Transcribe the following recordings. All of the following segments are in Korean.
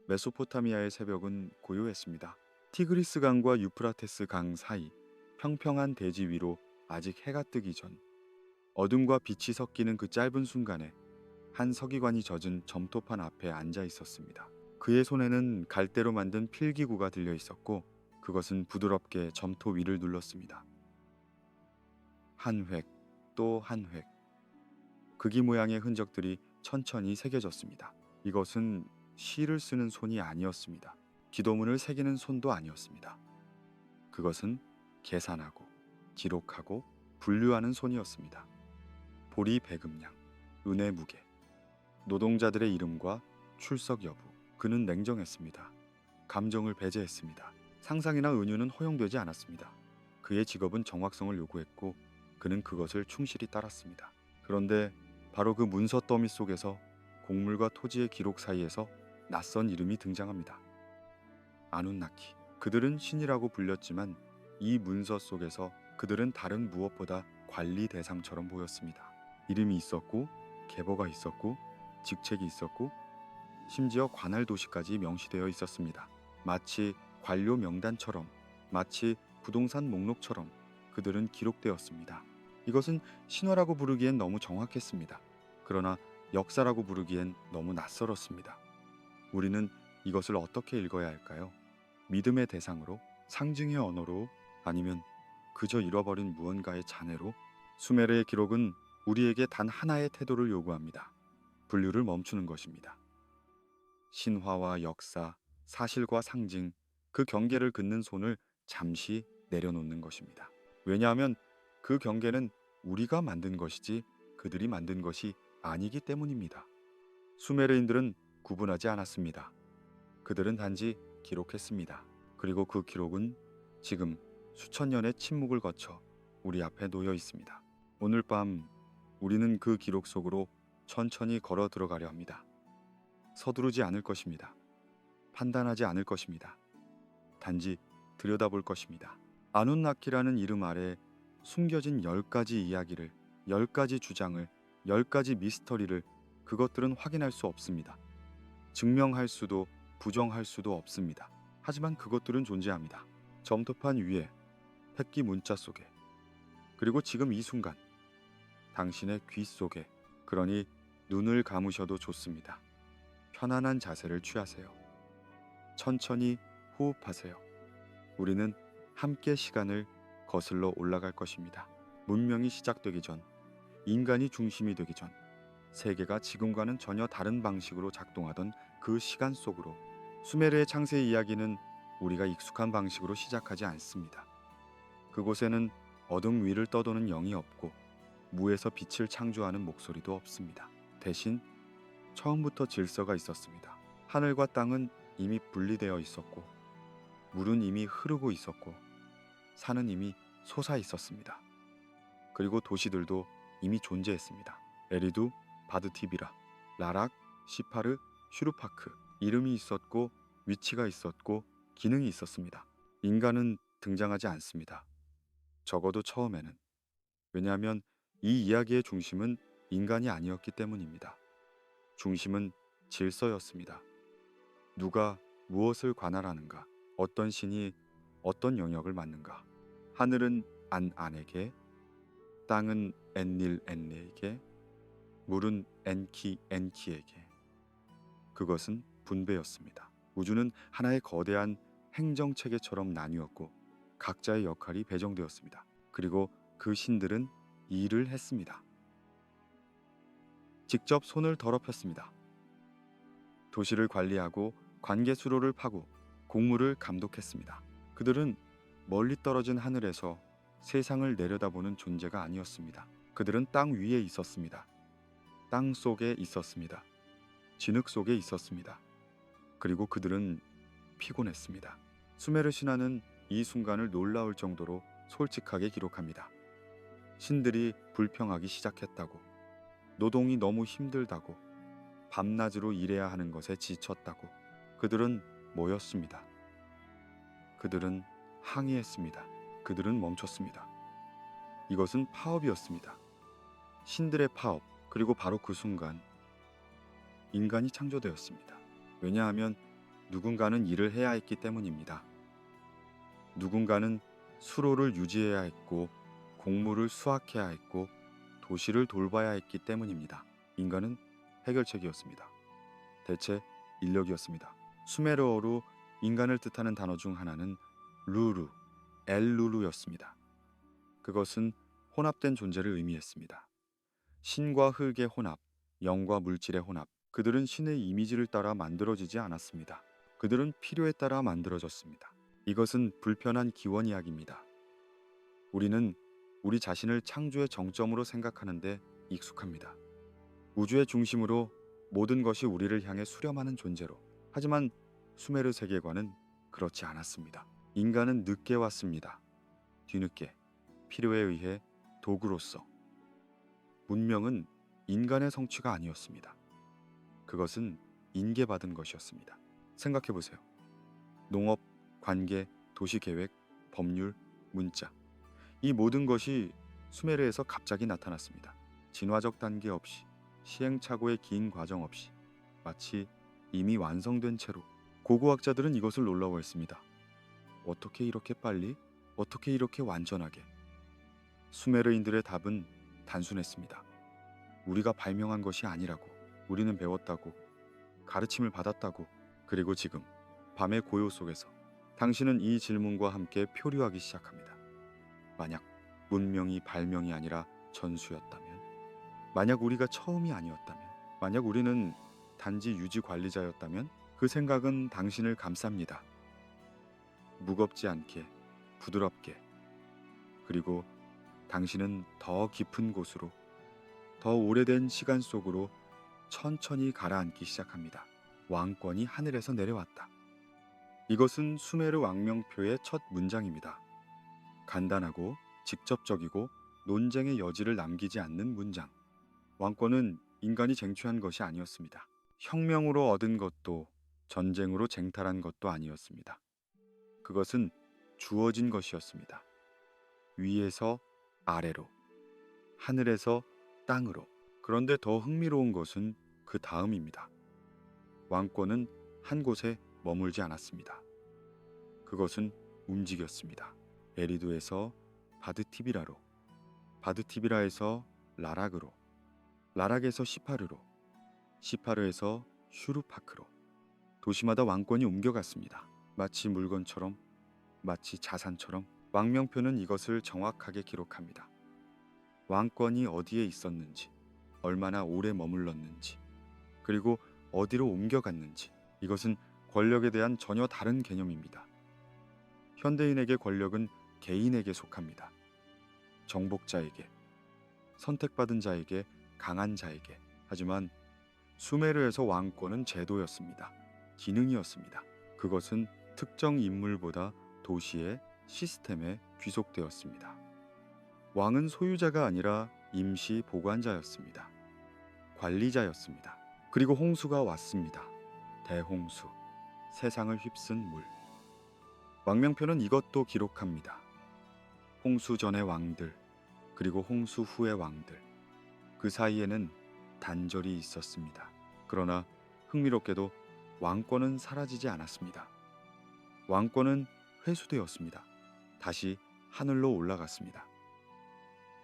메소포타미아의 새벽은 고요했습니다. 티그리스 강과 유프라테스 강 사이 평평한 대지 위로 아직 해가 뜨기 전 어둠과 빛이 섞이는 그 짧은 순간에 한 서기관이 젖은 점토판 앞에 앉아 있었습니다. 그의 손에는 갈대로 만든 필기구가 들려 있었고 그것은 부드럽게 점토 위를 눌렀습니다. 한 획, 또 한 획. 크기 모양의 흔적들이 천천히 새겨졌습니다. 이것은 시를 쓰는 손이 아니었습니다. 기도문을 새기는 손도 아니었습니다. 그것은 계산하고 기록하고 분류하는 손이었습니다. 보리 배급량, 은의 무게, 노동자들의 이름과 출석 여부. 그는 냉정했습니다. 감정을 배제했습니다. 상상이나 은유는 허용되지 않았습니다. 그의 직업은 정확성을 요구했고 그는 그것을 충실히 따랐습니다. 그런데 바로 그 문서 더미 속에서 곡물과 토지의 기록 사이에서 낯선 이름이 등장합니다. 아눈나키. 그들은 신이라고 불렸지만 이 문서 속에서 그들은 다른 무엇보다 관리 대상처럼 보였습니다. 이름이 있었고 계보가 있었고 직책이 있었고 심지어 관할 도시까지 명시되어 있었습니다. 마치 관료 명단처럼, 마치 부동산 목록처럼 그들은 기록되었습니다. 이것은 신화라고 부르기엔 너무 정확했습니다. 그러나 역사라고 부르기엔 너무 낯설었습니다. 우리는 이것을 어떻게 읽어야 할까요? 믿음의 대상으로, 상징의 언어로, 아니면 그저 잃어버린 무언가의 잔해로? 수메르의 기록은 우리에게 단 하나의 태도를 요구합니다. 분류를 멈추는 것입니다. 신화와 역사, 사실과 상징, 그 경계를 긋는 손을 잠시 내려놓는 것입니다. 왜냐하면 그 경계는 우리가 만든 것이지 그들이 만든 것이 아니기 때문입니다. 수메르인들은 구분하지 않았습니다. 그들은 단지 기록했습니다. 그리고 그 기록은 지금 수천 년의 침묵을 거쳐 우리 앞에 놓여 있습니다. 오늘 밤 우리는 그 기록 속으로 천천히 걸어 들어가려 합니다. 서두르지 않을 것입니다. 판단하지 않을 것입니다. 단지 들여다볼 것입니다. 아눈나키라는 이름 아래 숨겨진 10가지 이야기를, 10가지 주장을, 10가지 미스터리를 그것들은 확인할 수 없습니다. 증명할 수도 부정할 수도 없습니다. 하지만 그것들은 존재합니다. 점토판 위에, 햇기 문자 속에, 그리고 지금 이 순간 당신의 귀 속에. 그러니 눈을 감으셔도 좋습니다. 편안한 자세를 취하세요. 천천히 호흡하세요. 우리는 함께 시간을 거슬러 올라갈 것입니다. 문명이 시작되기 전, 인간이 중심이 되기 전, 세계가 지금과는 전혀 다른 방식으로 작동하던 그 시간 속으로. 수메르의 창세 이야기는 우리가 익숙한 방식으로 시작하지 않습니다. 그곳에는 어둠 위를 떠도는 영이 없고 무에서 빛을 창조하는 목소리도 없습니다. 대신 처음부터 질서가 있었습니다. 하늘과 땅은 이미 분리되어 있었고 물은 이미 흐르고 있었고 산은 이미 솟아 있었습니다. 그리고 도시들도 이미 존재했습니다. 에리두, 바드티비라, 라락, 시파르, 슈루파크. 이름이 있었고 위치가 있었고 기능이 있었습니다. 인간은 등장하지 않습니다. 적어도 처음에는. 왜냐하면 이 이야기의 중심은 인간이 아니었기 때문입니다. 중심은 질서였습니다. 누가 무엇을 관할하는가, 어떤 신이 어떤 영역을 맡는가. 하늘은 안안에게, 땅은 엔닐 엔네에게, 물은 엔키 엔키에게. 그것은 분배였습니다. 우주는 하나의 거대한 행정체계처럼 나뉘었고 각자의 역할이 배정되었습니다. 그리고 그 신들은 일을 했습니다. 직접 손을 더럽혔습니다. 도시를 관리하고 관계 수로를 파고 공무를 감독했습니다. 그들은 멀리 떨어진 하늘에서 세상을 내려다보는 존재가 아니었습니다. 그들은 땅 위에 있었습니다. 땅 속에 있었습니다. 진흙 속에 있었습니다. 그리고 그들은 피곤했습니다. 수메르 신화는 이 순간을 놀라울 정도로 솔직하게 기록합니다. 신들이 불평하기 시작했다고, 노동이 너무 힘들다고, 밤낮으로 일해야 하는 것에 지쳤다고. 그들은 모였습니다. 그들은 항의했습니다. 그들은 멈췄습니다. 이것은 파업이었습니다. 신들의 파업. 그리고 바로 그 순간 인간이 창조되었습니다. 왜냐하면 누군가는 일을 해야 했기 때문입니다. 누군가는 수로를 유지해야 했고 곡물을 수확해야 했고 도시를 돌봐야 했기 때문입니다. 인간은 해결책이었습니다. 대체 인력이었습니다. 수메르어로 인간을 뜻하는 단어 중 하나는 루루, 엘루루였습니다. 그것은 혼합된 존재를 의미했습니다. 신과 흙의 혼합, 영과 물질의 혼합. 그들은 신의 이미지를 따라 만들어지지 않았습니다. 그들은 필요에 따라 만들어졌습니다. 이것은 불편한 기원 이야기입니다. 우리는 우리 자신을 창조의 정점으로 생각하는데 익숙합니다. 우주의 중심으로 모든 것이 우리를 향해 수렴하는 존재로. 하지만 수메르 세계관은 그렇지 않았습니다. 인간은 늦게 왔습니다. 뒤늦게, 필요에 의해 도구로서. 문명은 인간의 성취가 아니었습니다. 그것은 인계받은 것이었습니다. 생각해 보세요. 농업, 관계, 도시계획, 법률, 문자. 이 모든 것이 수메르에서 갑자기 나타났습니다. 진화적 단계 없이, 시행착오의 긴 과정 없이, 마치 이미 완성된 채로. 고고학자들은 이것을 놀라워했습니다. 어떻게 이렇게 빨리? 어떻게 이렇게 완전하게? 수메르인들의 답은 단순했습니다. 우리가 발명한 것이 아니라고. 우리는 배웠다고. 가르침을 받았다고. 그리고 지금 밤의 고요 속에서 당신은 이 질문과 함께 표류하기 시작합니다. 만약 문명이 발명이 아니라 전수였다면? 만약 우리가 처음이 아니었다면? 만약 우리는 단지 유지 관리자였다면? 그 생각은 당신을 감쌉니다. 무겁지 않게, 부드럽게. 그리고 당신은 더 깊은 곳으로, 더 오래된 시간 속으로 천천히 가라앉기 시작합니다. 왕권이 하늘에서 내려왔다. 이것은 수메르 왕명표의 첫 문장입니다. 간단하고 직접적이고 논쟁의 여지를 남기지 않는 문장. 왕권은 인간이 쟁취한 것이 아니었습니다. 혁명으로 얻은 것도 전쟁으로 쟁탈한 것도 아니었습니다. 그것은 주어진 것이었습니다. 위에서 아래로, 하늘에서 땅으로. 그런데 더 흥미로운 것은 그 다음입니다. 왕권은 한 곳에 머물지 않았습니다. 그것은 움직였습니다. 에리두에서 바드티비라로, 바드티비라에서 라락으로, 라락에서 시파르로, 시파르에서 슈루파크로. 도시마다 왕권이 옮겨갔습니다. 마치 물건처럼, 마치 자산처럼. 왕명표는 이것을 정확하게 기록합니다. 왕권이 어디에 있었는지, 얼마나 오래 머물렀는지, 그리고 어디로 옮겨갔는지. 이것은 권력에 대한 전혀 다른 개념입니다. 현대인에게 권력은 개인에게 속합니다. 정복자에게, 선택받은 자에게, 강한 자에게. 하지만 수메르에서 왕권은 제도였습니다. 기능이었습니다. 그것은 특정 인물보다 도시의 시스템에 귀속되었습니다. 왕은 소유자가 아니라 임시 보관자였습니다. 관리자였습니다. 그리고 홍수가 왔습니다. 대홍수, 세상을 휩쓴 물. 왕명표는 이것도 기록합니다. 홍수 전의 왕들, 그리고 홍수 후의 왕들. 그 사이에는 단절이 있었습니다. 그러나 흥미롭게도 왕권은 사라지지 않았습니다. 왕권은 회수되었습니다. 다시 하늘로 올라갔습니다.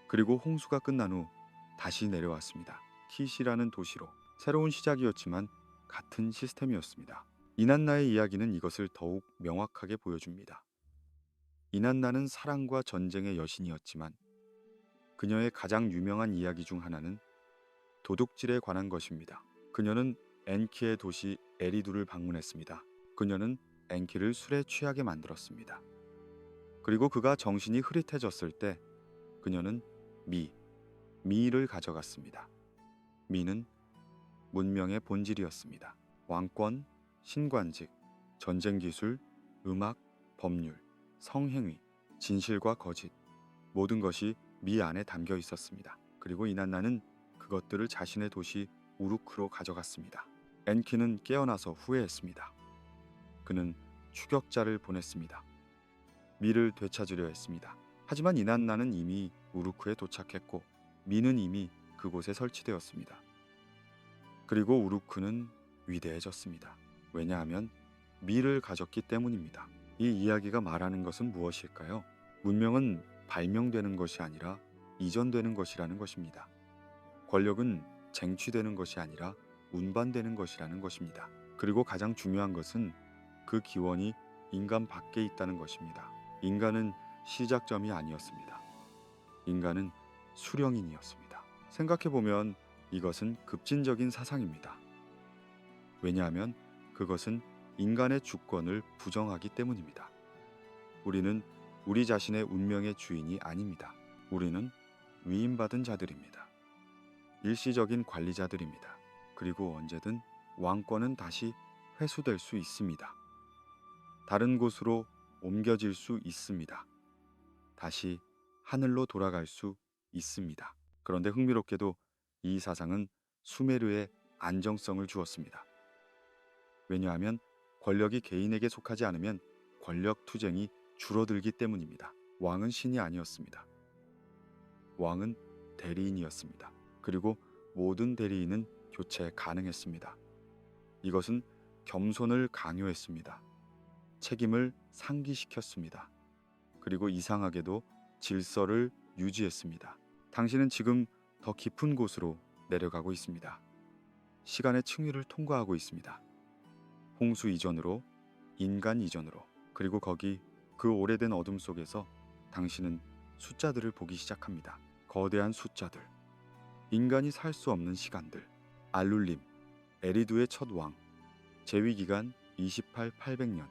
그리고 홍수가 끝난 후 다시 내려왔습니다. 키시라는 도시로. 새로운 시작이었지만 같은 시스템이었습니다. 이난나의 이야기는 이것을 더욱 명확하게 보여줍니다. 이난나는 사랑과 전쟁의 여신이었지만 그녀의 가장 유명한 이야기 중 하나는 도둑질에 관한 것입니다. 그녀는 엔키의 도시 에리두를 방문했습니다. 그녀는 엔키를 술에 취하게 만들었습니다. 그리고 그가 정신이 흐릿해졌을 때 그녀는 미를 가져갔습니다. 미는 문명의 본질이었습니다. 왕권, 신관직, 전쟁 기술, 음악, 법률, 성행위, 진실과 거짓. 모든 것이 미 안에 담겨 있었습니다. 그리고 이난나는 그것들을 자신의 도시 우루크로 가져갔습니다. 엔키는 깨어나서 후회했습니다. 그는 추격자를 보냈습니다. 미를 되찾으려 했습니다. 하지만 이난나는 이미 우루크에 도착했고 미는 이미 그곳에 설치되었습니다. 그리고 우루크는 위대해졌습니다. 왜냐하면 미를 가졌기 때문입니다. 이 이야기가 말하는 것은 무엇일까요? 문명은 발명되는 것이 아니라 이전되는 것이라는 것입니다. 권력은 쟁취되는 것이 아니라 운반되는 것이라는 것입니다. 그리고 가장 중요한 것은 그 기원이 인간 밖에 있다는 것입니다. 인간은 시작점이 아니었습니다. 인간은 수령인이었습니다. 생각해보면 이것은 급진적인 사상입니다. 왜냐하면 그것은 인간의 주권을 부정하기 때문입니다. 우리는 우리 자신의 운명의 주인이 아닙니다. 우리는 위임받은 자들입니다. 일시적인 관리자들입니다. 그리고 언제든 왕권은 다시 회수될 수 있습니다. 다른 곳으로 옮겨질 수 있습니다. 다시 하늘로 돌아갈 수 있습니다. 그런데 흥미롭게도 이 사상은 수메르에 안정성을 주었습니다. 왜냐하면 권력이 개인에게 속하지 않으면 권력 투쟁이 줄어들기 때문입니다. 왕은 신이 아니었습니다. 왕은 대리인이었습니다. 그리고 모든 대리인은 교체 가능했습니다. 이것은 겸손을 강요했습니다. 책임을 상기시켰습니다. 그리고 이상하게도 질서를 유지했습니다. 당신은 지금 더 깊은 곳으로 내려가고 있습니다. 시간의 층위를 통과하고 있습니다. 홍수 이전으로, 인간 이전으로, 그리고 거기 그 오래된 어둠 속에서 당신은 숫자들을 보기 시작합니다. 거대한 숫자들, 인간이 살 수 없는 시간들, 알룰림, 에리두의 첫 왕, 재위기간 28,800년,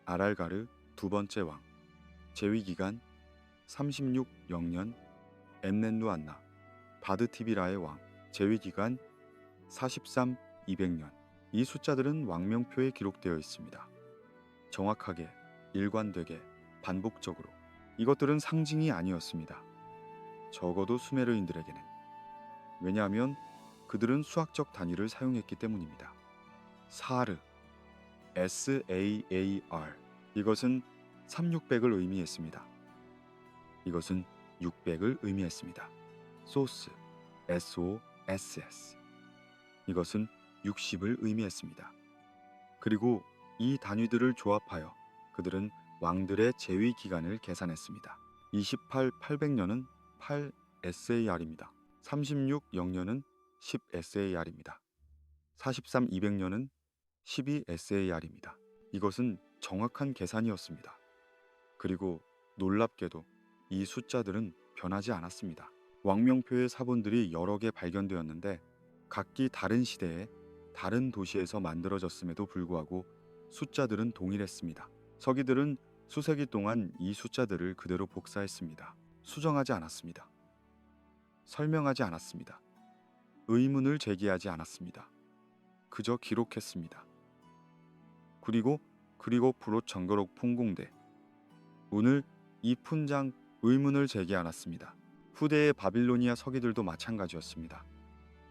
아랄가르 두 번째 왕, 재위기간 36,000년, 엠넨누안나, 바드티비라의 왕, 재위기간 43,200년. 이 숫자들은 왕명표에 기록되어 있습니다. 정확하게, 일관되게, 반복적으로. 이것들은 상징이 아니었습니다. 적어도 수메르인들에게는. 왜냐하면 그들은 수학적 단위를 사용했기 때문입니다. 사르, SAAR. 이것은 3600을 의미했습니다. 이것은 600을 의미했습니다. 소스, SOSS. 이것은 60을 의미했습니다. 그리고 이 단위들을 조합하여 그들은 왕들의 재위 기간을 계산했습니다. 28,800년은 8SAR입니다. 36,000년은 10SAR입니다. 43,200년은 12SAR입니다. 이것은 정확한 계산이었습니다. 그리고 놀랍게도 이 숫자들은 변하지 않았습니다. 왕명표의 사본들이 여러 개 발견되었는데 각기 다른 시대에 다른 도시에서 만들어졌음에도 불구하고 숫자들은 동일했습니다. 서기들은 수세기 동안 이 숫자들을 그대로 복사했습니다. 수정하지 않았습니다. 설명하지 않았습니다. 의문을 제기하지 않았습니다. 그저 기록했습니다. 그리고 프로 정거록 풍공대. 오늘 이 푼장 의문을 제기 않았습니다. 후대의 바빌로니아 서기들도 마찬가지였습니다.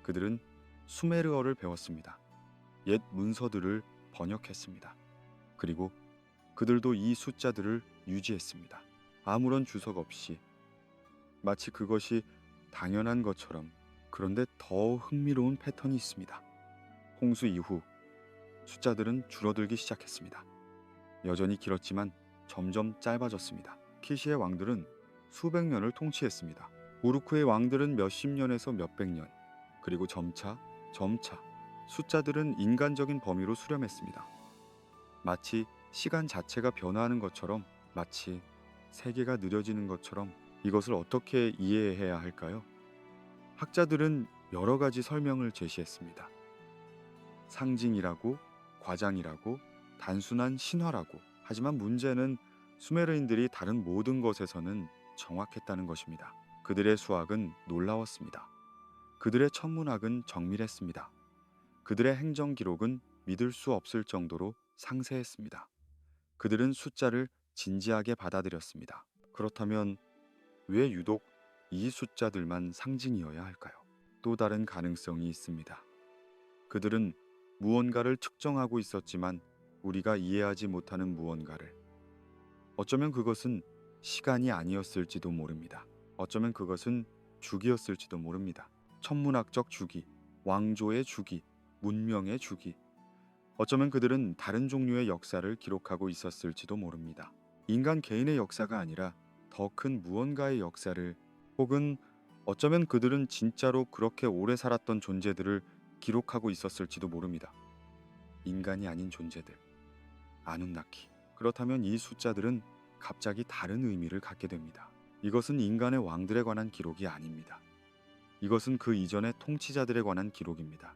그들은 수메르어를 배웠습니다. 옛 문서들을 번역했습니다. 그리고 그들도 이 숫자들을 유지했습니다. 아무런 주석 없이 마치 그것이 당연한 것처럼. 그런데 더 흥미로운 패턴이 있습니다. 홍수 이후 숫자들은 줄어들기 시작했습니다. 여전히 길었지만 점점 짧아졌습니다. 키시의 왕들은 수백 년을 통치했습니다. 우르크의 왕들은 몇십 년에서 몇백 년, 그리고 점차 숫자들은 인간적인 범위로 수렴했습니다. 마치 시간 자체가 변화하는 것처럼, 마치 세계가 느려지는 것처럼. 이것을 어떻게 이해해야 할까요? 학자들은 여러 가지 설명을 제시했습니다. 상징이라고, 과장이라고, 단순한 신화라고. 하지만 문제는 수메르인들이 다른 모든 것에서는 정확했다는 것입니다. 그들의 수학은 놀라웠습니다. 그들의 천문학은 정밀했습니다. 그들의 행정 기록은 믿을 수 없을 정도로 상세했습니다. 그들은 숫자를 진지하게 받아들였습니다. 그렇다면 왜 유독 이 숫자들만 상징이어야 할까요? 또 다른 가능성이 있습니다. 그들은 무언가를 측정하고 있었지만 우리가 이해하지 못하는 무언가를. 어쩌면 그것은 시간이 아니었을지도 모릅니다. 어쩌면 그것은 주기였을지도 모릅니다. 천문학적 주기, 왕조의 주기, 문명의 주기. 어쩌면 그들은 다른 종류의 역사를 기록하고 있었을지도 모릅니다. 인간 개인의 역사가 아니라 더 큰 무언가의 역사를, 혹은 어쩌면 그들은 진짜로 그렇게 오래 살았던 존재들을 기록하고 있었을지도 모릅니다. 인간이 아닌 존재들, 아누나키. 그렇다면 이 숫자들은 갑자기 다른 의미를 갖게 됩니다. 이것은 인간의 왕들에 관한 기록이 아닙니다. 이것은 그 이전의 통치자들에 관한 기록입니다.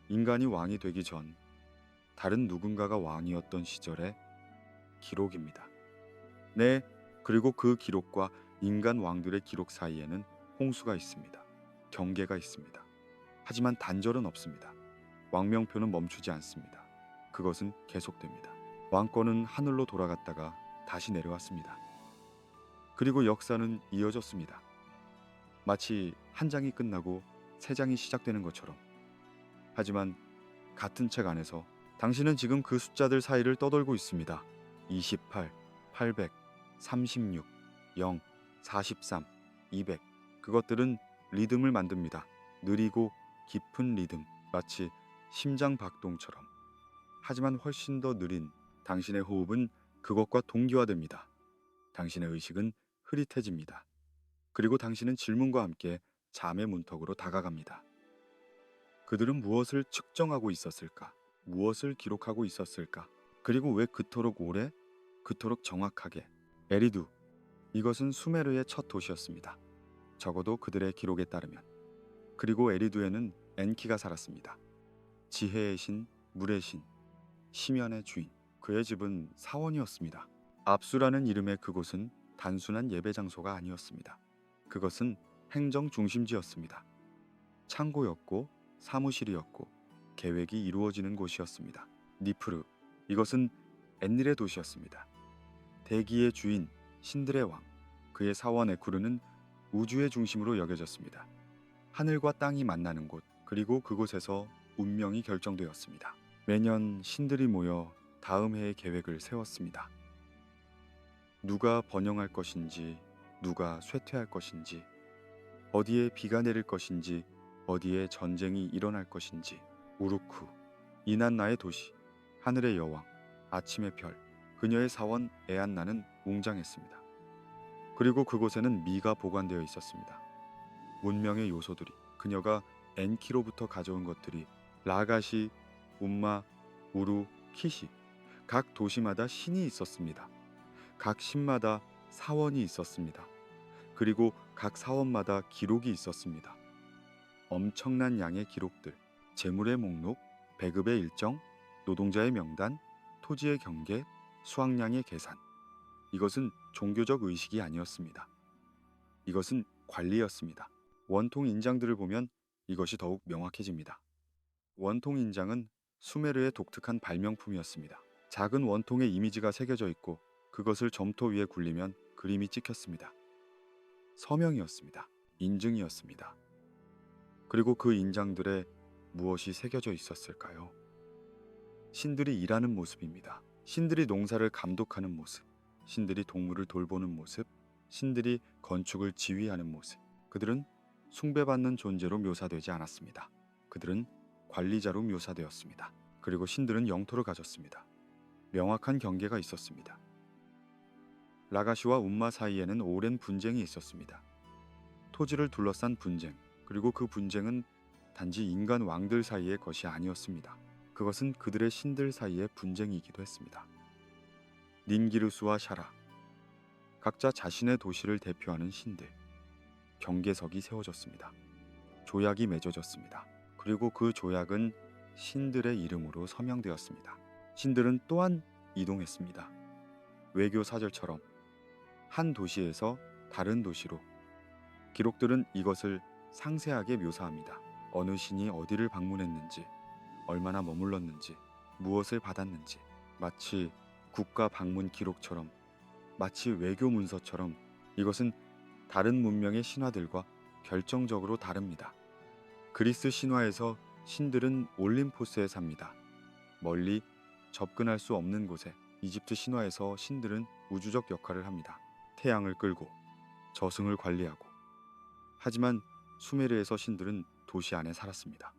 인간이 왕이 되기 전 다른 누군가가 왕이었던 시절의 기록입니다. 네, 그리고 그 기록과 인간 왕들의 기록 사이에는 홍수가 있습니다. 경계가 있습니다. 하지만 단절은 없습니다. 왕명표는 멈추지 않습니다. 그것은 계속됩니다. 왕권은 하늘로 돌아갔다가 다시 내려왔습니다. 그리고 역사는 이어졌습니다. 마치 한 장이 끝나고 새 장이 시작되는 것처럼. 하지만 같은 책 안에서 당신은 지금 그 숫자들 사이를 떠돌고 있습니다. 28, 800, 36, 0, 43, 200. 그것들은 리듬을 만듭니다. 느리고 깊은 리듬, 마치 심장 박동처럼. 하지만 훨씬 더 느린 당신의 호흡은 그것과 동기화됩니다. 당신의 의식은 흐릿해집니다. 그리고 당신은 질문과 함께 잠의 문턱으로 다가갑니다. 그들은 무엇을 측정하고 있었을까? 무엇을 기록하고 있었을까? 그리고 왜 그토록 오래, 그토록 정확하게? 에리두, 이것은 수메르의 첫 도시였습니다. 적어도 그들의 기록에 따르면. 그리고 에리두에는 엔키가 살았습니다. 지혜의 신, 물의 신, 시면의 주인. 그의 집은 사원이었습니다. 압수라는 이름의 그곳은 단순한 예배 장소가 아니었습니다. 그것은 행정 중심지였습니다. 창고였고 사무실이었고 계획이 이루어지는 곳이었습니다. 니프르, 이것은 엔닐의 도시였습니다. 대기의 주인, 신들의 왕, 그의 사원 에쿠르는 우주의 중심으로 여겨졌습니다. 하늘과 땅이 만나는 곳, 그리고 그곳에서 운명이 결정되었습니다. 매년 신들이 모여 다음 해의 계획을 세웠습니다. 누가 번영할 것인지, 누가 쇠퇴할 것인지, 어디에 비가 내릴 것인지, 어디에 전쟁이 일어날 것인지. 우루쿠, 이난나의 도시, 하늘의 여왕, 아침의 별, 그녀의 사원 에안나는 웅장했습니다. 그리고 그곳에는 미가 보관되어 있었습니다. 문명의 요소들이, 그녀가 엔키로부터 가져온 것들이, 라가시, 움마, 우루, 키시. 각 도시마다 신이 있었습니다. 각 신마다 사원이 있었습니다. 그리고 각 사원마다 기록이 있었습니다. 엄청난 양의 기록들, 재물의 목록, 배급의 일정, 노동자의 명단, 토지의 경계, 수확량의 계산. 이것은 종교적 의식이 아니었습니다. 이것은 관리였습니다. 원통 인장들을 보면 이것이 더욱 명확해집니다. 원통 인장은 수메르의 독특한 발명품이었습니다. 작은 원통에 이미지가 새겨져 있고 그것을 점토 위에 굴리면 그림이 찍혔습니다. 서명이었습니다. 인증이었습니다. 그리고 그 인장들에 무엇이 새겨져 있었을까요? 신들이 일하는 모습입니다. 신들이 농사를 감독하는 모습, 신들이 동물을 돌보는 모습, 신들이 건축을 지휘하는 모습. 그들은 숭배받는 존재로 묘사되지 않았습니다. 그들은 관리자로 묘사되었습니다. 그리고 신들은 영토를 가졌습니다. 명확한 경계가 있었습니다. 라가시와 움마 사이에는 오랜 분쟁이 있었습니다. 토지를 둘러싼 분쟁, 그리고 그 분쟁은 단지 인간 왕들 사이의 것이 아니었습니다. 그것은 그들의 신들 사이의 분쟁이기도 했습니다. 닌기르수와 샤라, 각자 자신의 도시를 대표하는 신들. 경계석이 세워졌습니다. 조약이 맺어졌습니다. 그리고 그 조약은 신들의 이름으로 서명되었습니다. 신들은 또한 이동했습니다. 외교 사절처럼 한 도시에서 다른 도시로. 기록들은 이것을 상세하게 묘사합니다. 어느 신이 어디를 방문했는지, 얼마나 머물렀는지, 무엇을 받았는지. 마치 국가 방문 기록처럼, 마치 외교 문서처럼. 이것은 다른 문명의 신화들과 결정적으로 다릅니다. 그리스 신화에서 신들은 올림포스에 삽니다. 멀리 접근할 수 없는 곳에. 이집트 신화에서 신들은 우주적 역할을 합니다. 태양을 끌고 저승을 관리하고. 하지만 수메르에서 신들은 도시 안에 살았습니다.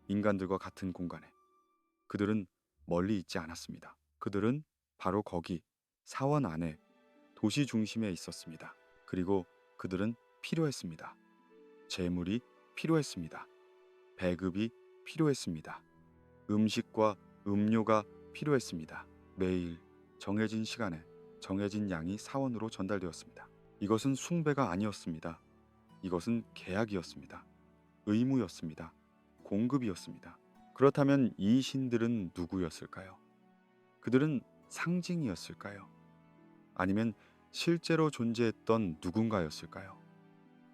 인간들과 같은 공간에. 그들은 멀리 있지 않았습니다. 그들은 바로 거기 사원 안에 도시 중심에 있었습니다. 그리고 그들은 필요했습니다. 재물이 필요했습니다. 배급이 필요했습니다. 음식과 음료가 필요했습니다. 매일 정해진 시간에 정해진 양이 사원으로 전달되었습니다. 이것은 숭배가 아니었습니다. 이것은 계약이었습니다. 의무였습니다. 공급이었습니다. 그렇다면 이 신들은 누구였을까요? 그들은 상징이었을까요? 아니면 실제로 존재했던 누군가였을까요?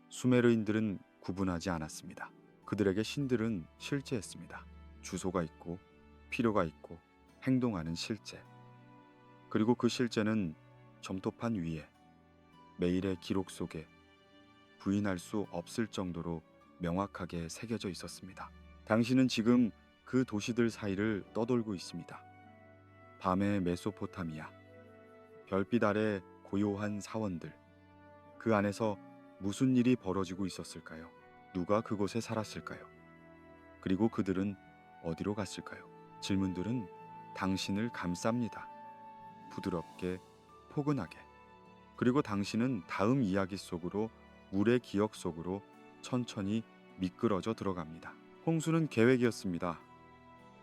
수메르인들은 구분하지 않았습니다. 그들에게 신들은 실제했습니다. 주소가 있고 필요가 있고 행동하는 실제. 그리고 그 실제는 점토판 위에 매일의 기록 속에 부인할 수 없을 정도로 명확하게 새겨져 있었습니다. 당신은 지금 그 도시들 사이를 떠돌고 있습니다. 밤의 메소포타미아, 별빛 아래 고요한 사원들. 그 안에서 무슨 일이 벌어지고 있었을까요? 누가 그곳에 살았을까요? 그리고 그들은 어디로 갔을까요? 질문들은 당신을 감쌉니다. 부드럽게, 포근하게. 그리고 당신은 다음 이야기 속으로, 물의 기억 속으로 천천히 미끄러져 들어갑니다. 홍수는 계획이었습니다.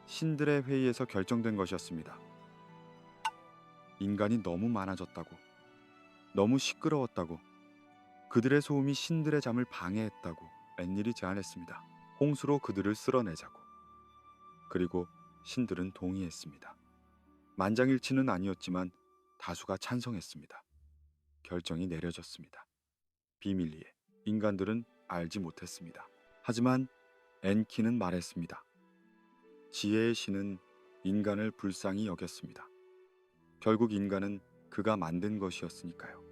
신들의 회의에서 결정된 것이었습니다. 인간이 너무 많아졌다고, 너무 시끄러웠다고, 그들의 소음이 신들의 잠을 방해했다고 앤닐이 제안했습니다. 홍수로 그들을 쓸어내자고. 그리고 신들은 동의했습니다. 만장일치는 아니었지만 다수가 찬성했습니다. 결정이 내려졌습니다. 비밀리에 인간들은 알지 못했습니다. 하지만 엔키는 말했습니다. 지혜의 신은 인간을 불쌍히 여겼습니다. 결국 인간은 그가 만든 것이었으니까요.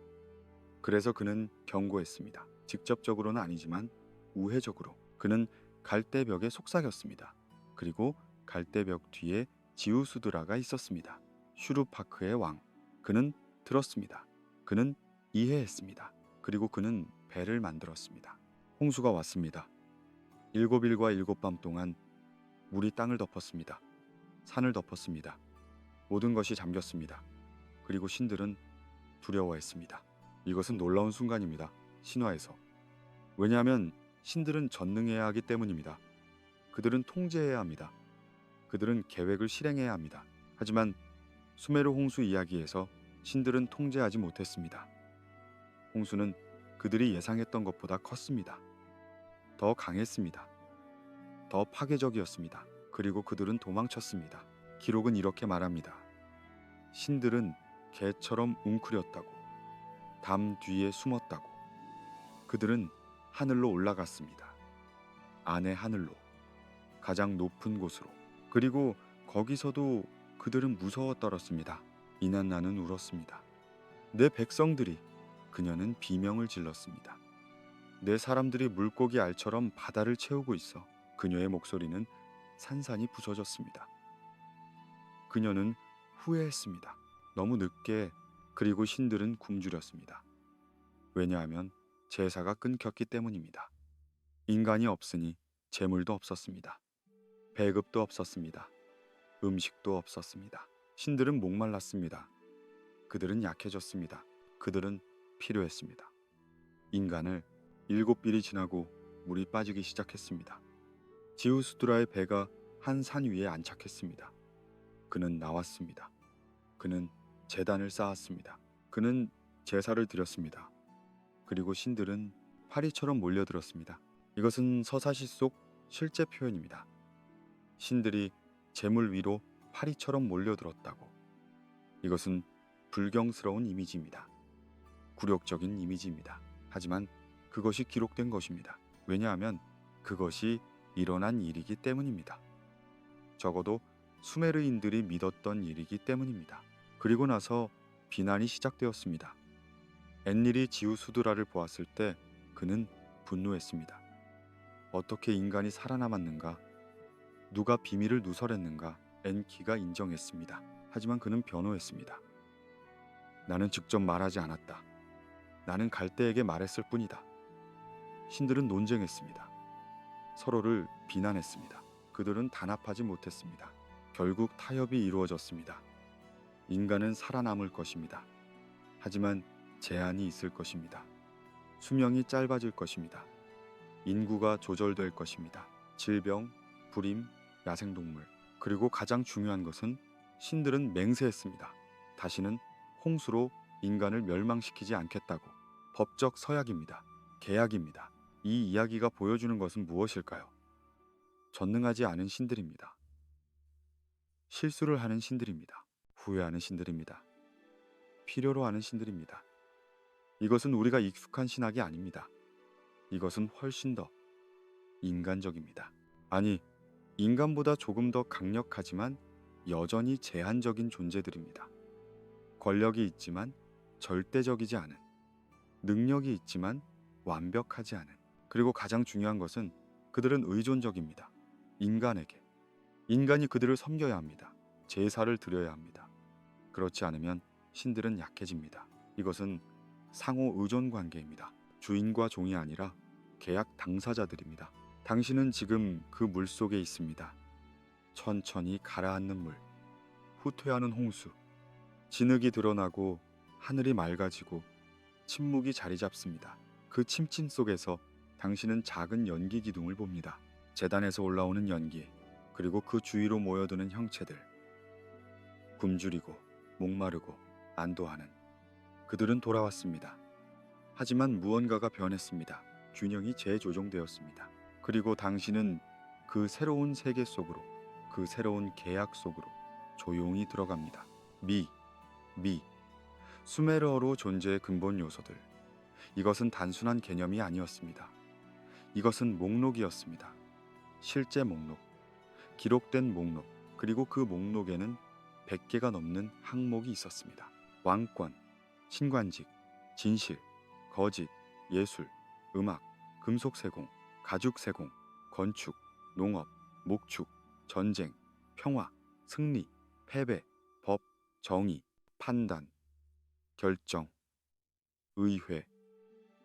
그래서 그는 경고했습니다. 직접적으로는 아니지만 우회적으로. 그는 갈대벽에 속삭였습니다. 그리고 갈대벽 뒤에 지우스드라가 있었습니다. 슈루파크의 왕. 그는 들었습니다. 그는 이해했습니다. 그리고 그는 배를 만들었습니다. 홍수가 왔습니다. 7일과 7밤 동안 물이 땅을 덮었습니다. 산을 덮었습니다. 모든 것이 잠겼습니다. 그리고 신들은 두려워했습니다. 이것은 놀라운 순간입니다. 신화에서. 왜냐하면 신들은 전능해야 하기 때문입니다. 그들은 통제해야 합니다. 그들은 계획을 실행해야 합니다. 하지만 수메르 홍수 이야기에서 신들은 통제하지 못했습니다. 홍수는 그들이 예상했던 것보다 컸습니다. 더 강했습니다. 더 파괴적이었습니다. 그리고 그들은 도망쳤습니다. 기록은 이렇게 말합니다. 신들은 개처럼 웅크렸다고, 담 뒤에 숨었다고. 그들은 하늘로 올라갔습니다. 안의 하늘로, 가장 높은 곳으로. 그리고 거기서도 그들은 무서워 떨었습니다. 이난나는 울었습니다. 내 백성들이, 그녀는 비명을 질렀습니다. 내 사람들이 물고기 알처럼 바다를 채우고 있어. 그녀의 목소리는 산산이 부서졌습니다. 그녀는 후회했습니다. 너무 늦게. 그리고 신들은 굶주렸습니다. 왜냐하면 제사가 끊겼기 때문입니다. 인간이 없으니 재물도 없었습니다. 배급도 없었습니다. 음식도 없었습니다. 신들은 목말랐습니다. 그들은 약해졌습니다. 그들은 필요했습니다. 인간을 7일이 지나고 물이 빠지기 시작했습니다. 지우스드라의 배가 한 산 위에 안착했습니다. 그는 나왔습니다. 그는 제단을 쌓았습니다. 그는 제사를 드렸습니다. 그리고 신들은 파리처럼 몰려들었습니다. 이것은 서사시 속 실제 표현입니다. 신들이 재물 위로 파리처럼 몰려들었다고. 이것은 불경스러운 이미지입니다. 굴욕적인 이미지입니다. 하지만 그것이 기록된 것입니다. 왜냐하면 그것이 일어난 일이기 때문입니다. 적어도 수메르인들이 믿었던 일이기 때문입니다. 그리고 나서 비난이 시작되었습니다. 앤닐이 지우스드라를 보았을 때 그는 분노했습니다. 어떻게 인간이 살아남았는가? 누가 비밀을 누설했는가? 엔키가 인정했습니다. 하지만 그는 변호했습니다. 나는 직접 말하지 않았다. 나는 갈대에게 말했을 뿐이다. 신들은 논쟁했습니다. 서로를 비난했습니다. 그들은 단합하지 못했습니다. 결국 타협이 이루어졌습니다. 인간은 살아남을 것입니다. 하지만 제한이 있을 것입니다. 수명이 짧아질 것입니다. 인구가 조절될 것입니다. 질병, 불임, 야생동물, 그리고 가장 중요한 것은 신들은 맹세했습니다. 다시는 홍수로 인간을 멸망시키지 않겠다고. 법적 서약입니다. 계약입니다. 이 이야기가 보여주는 것은 무엇일까요? 전능하지 않은 신들입니다. 실수를 하는 신들입니다. 후회하는 신들입니다. 필요로 하는 신들입니다. 이것은 우리가 익숙한 신학이 아닙니다. 이것은 훨씬 더 인간적입니다. 아니, 인간보다 조금 더 강력하지만 여전히 제한적인 존재들입니다. 권력이 있지만 절대적이지 않은, 능력이 있지만 완벽하지 않은, 그리고 가장 중요한 것은 그들은 의존적입니다. 인간에게. 인간이 그들을 섬겨야 합니다. 제사를 드려야 합니다. 그렇지 않으면 신들은 약해집니다. 이것은 상호 의존 관계입니다. 주인과 종이 아니라 계약 당사자들입니다. 당신은 지금 그 물 속에 있습니다. 천천히 가라앉는 물, 후퇴하는 홍수, 진흙이 드러나고 하늘이 맑아지고 침묵이 자리 잡습니다. 그 침침 속에서 당신은 작은 연기 기둥을 봅니다. 재단에서 올라오는 연기, 그리고 그 주위로 모여드는 형체들. 굶주리고 목마르고 안도하는 그들은 돌아왔습니다. 하지만 무언가가 변했습니다. 균형이 재조정되었습니다. 그리고 당신은 그 새로운 세계 속으로, 그 새로운 계약 속으로 조용히 들어갑니다. 미, 수메르어로 존재의 근본 요소들. 이것은 단순한 개념이 아니었습니다. 이것은 목록이었습니다. 실제 목록, 기록된 목록, 그리고 그 목록에는 100개가 넘는 항목이 있었습니다. 왕권, 신관직, 진실, 거짓, 예술, 음악, 금속세공, 가죽세공, 건축, 농업, 목축, 전쟁, 평화, 승리, 패배, 법, 정의, 판단, 결정, 의회,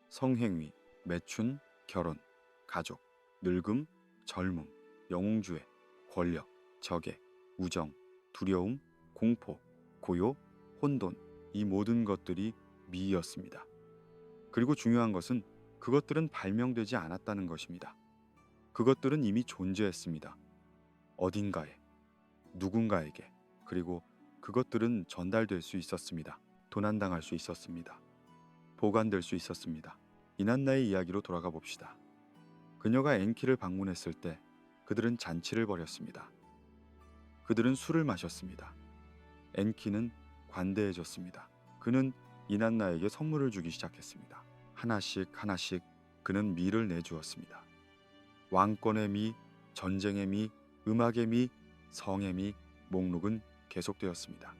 성행위, 매춘, 결혼, 가족, 늙음, 젊음, 영웅주의, 권력, 적의, 우정, 두려움, 공포, 고요, 혼돈, 이 모든 것들이 미이었습니다. 그리고 중요한 것은 그것들은 발명되지 않았다는 것입니다. 그것들은 이미 존재했습니다. 어딘가에, 누군가에게, 그리고 그것들은 전달될 수 있었습니다. 도난당할 수 있었습니다. 보관될 수 있었습니다. 이난나의 이야기로 돌아가 봅시다. 그녀가 엔키를 방문했을 때 그들은 잔치를 벌였습니다. 그들은 술을 마셨습니다. 엔키는 관대해졌습니다. 그는 이난나에게 선물을 주기 시작했습니다. 하나씩 하나씩 그는 미를 내주었습니다. 왕권의 미, 전쟁의 미, 음악의 미, 성의 미, 목록은 계속되었습니다.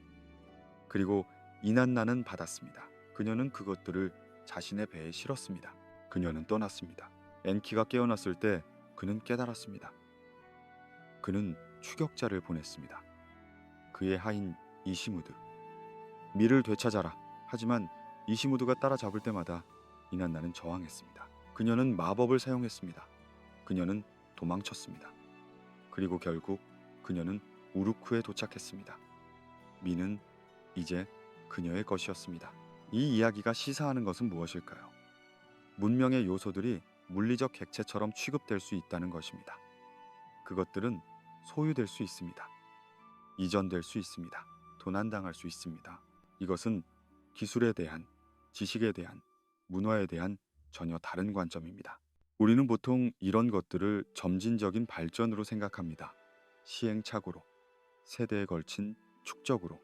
그리고 이난나는 받았습니다. 그녀는 그것들을 자신의 배에 실었습니다. 그녀는 떠났습니다. 엔키가 깨어났을 때 그는 깨달았습니다. 그는 추격자를 보냈습니다. 그의 하인 이시무드. 미를 되찾아라. 하지만 이시무드가 따라잡을 때마다 이난나는 저항했습니다. 그녀는 마법을 사용했습니다. 그녀는 도망쳤습니다. 그리고 결국 그녀는 우루크에 도착했습니다. 미는 이제 그녀의 것이었습니다. 이 이야기가 시사하는 것은 무엇일까요? 문명의 요소들이 물리적 객체처럼 취급될 수 있다는 것입니다. 그것들은 소유될 수 있습니다. 이전될 수 있습니다. 도난당할 수 있습니다. 이것은 기술에 대한, 지식에 대한, 문화에 대한 전혀 다른 관점입니다. 우리는 보통 이런 것들을 점진적인 발전으로 생각합니다. 시행착오로, 세대에 걸친 축적으로.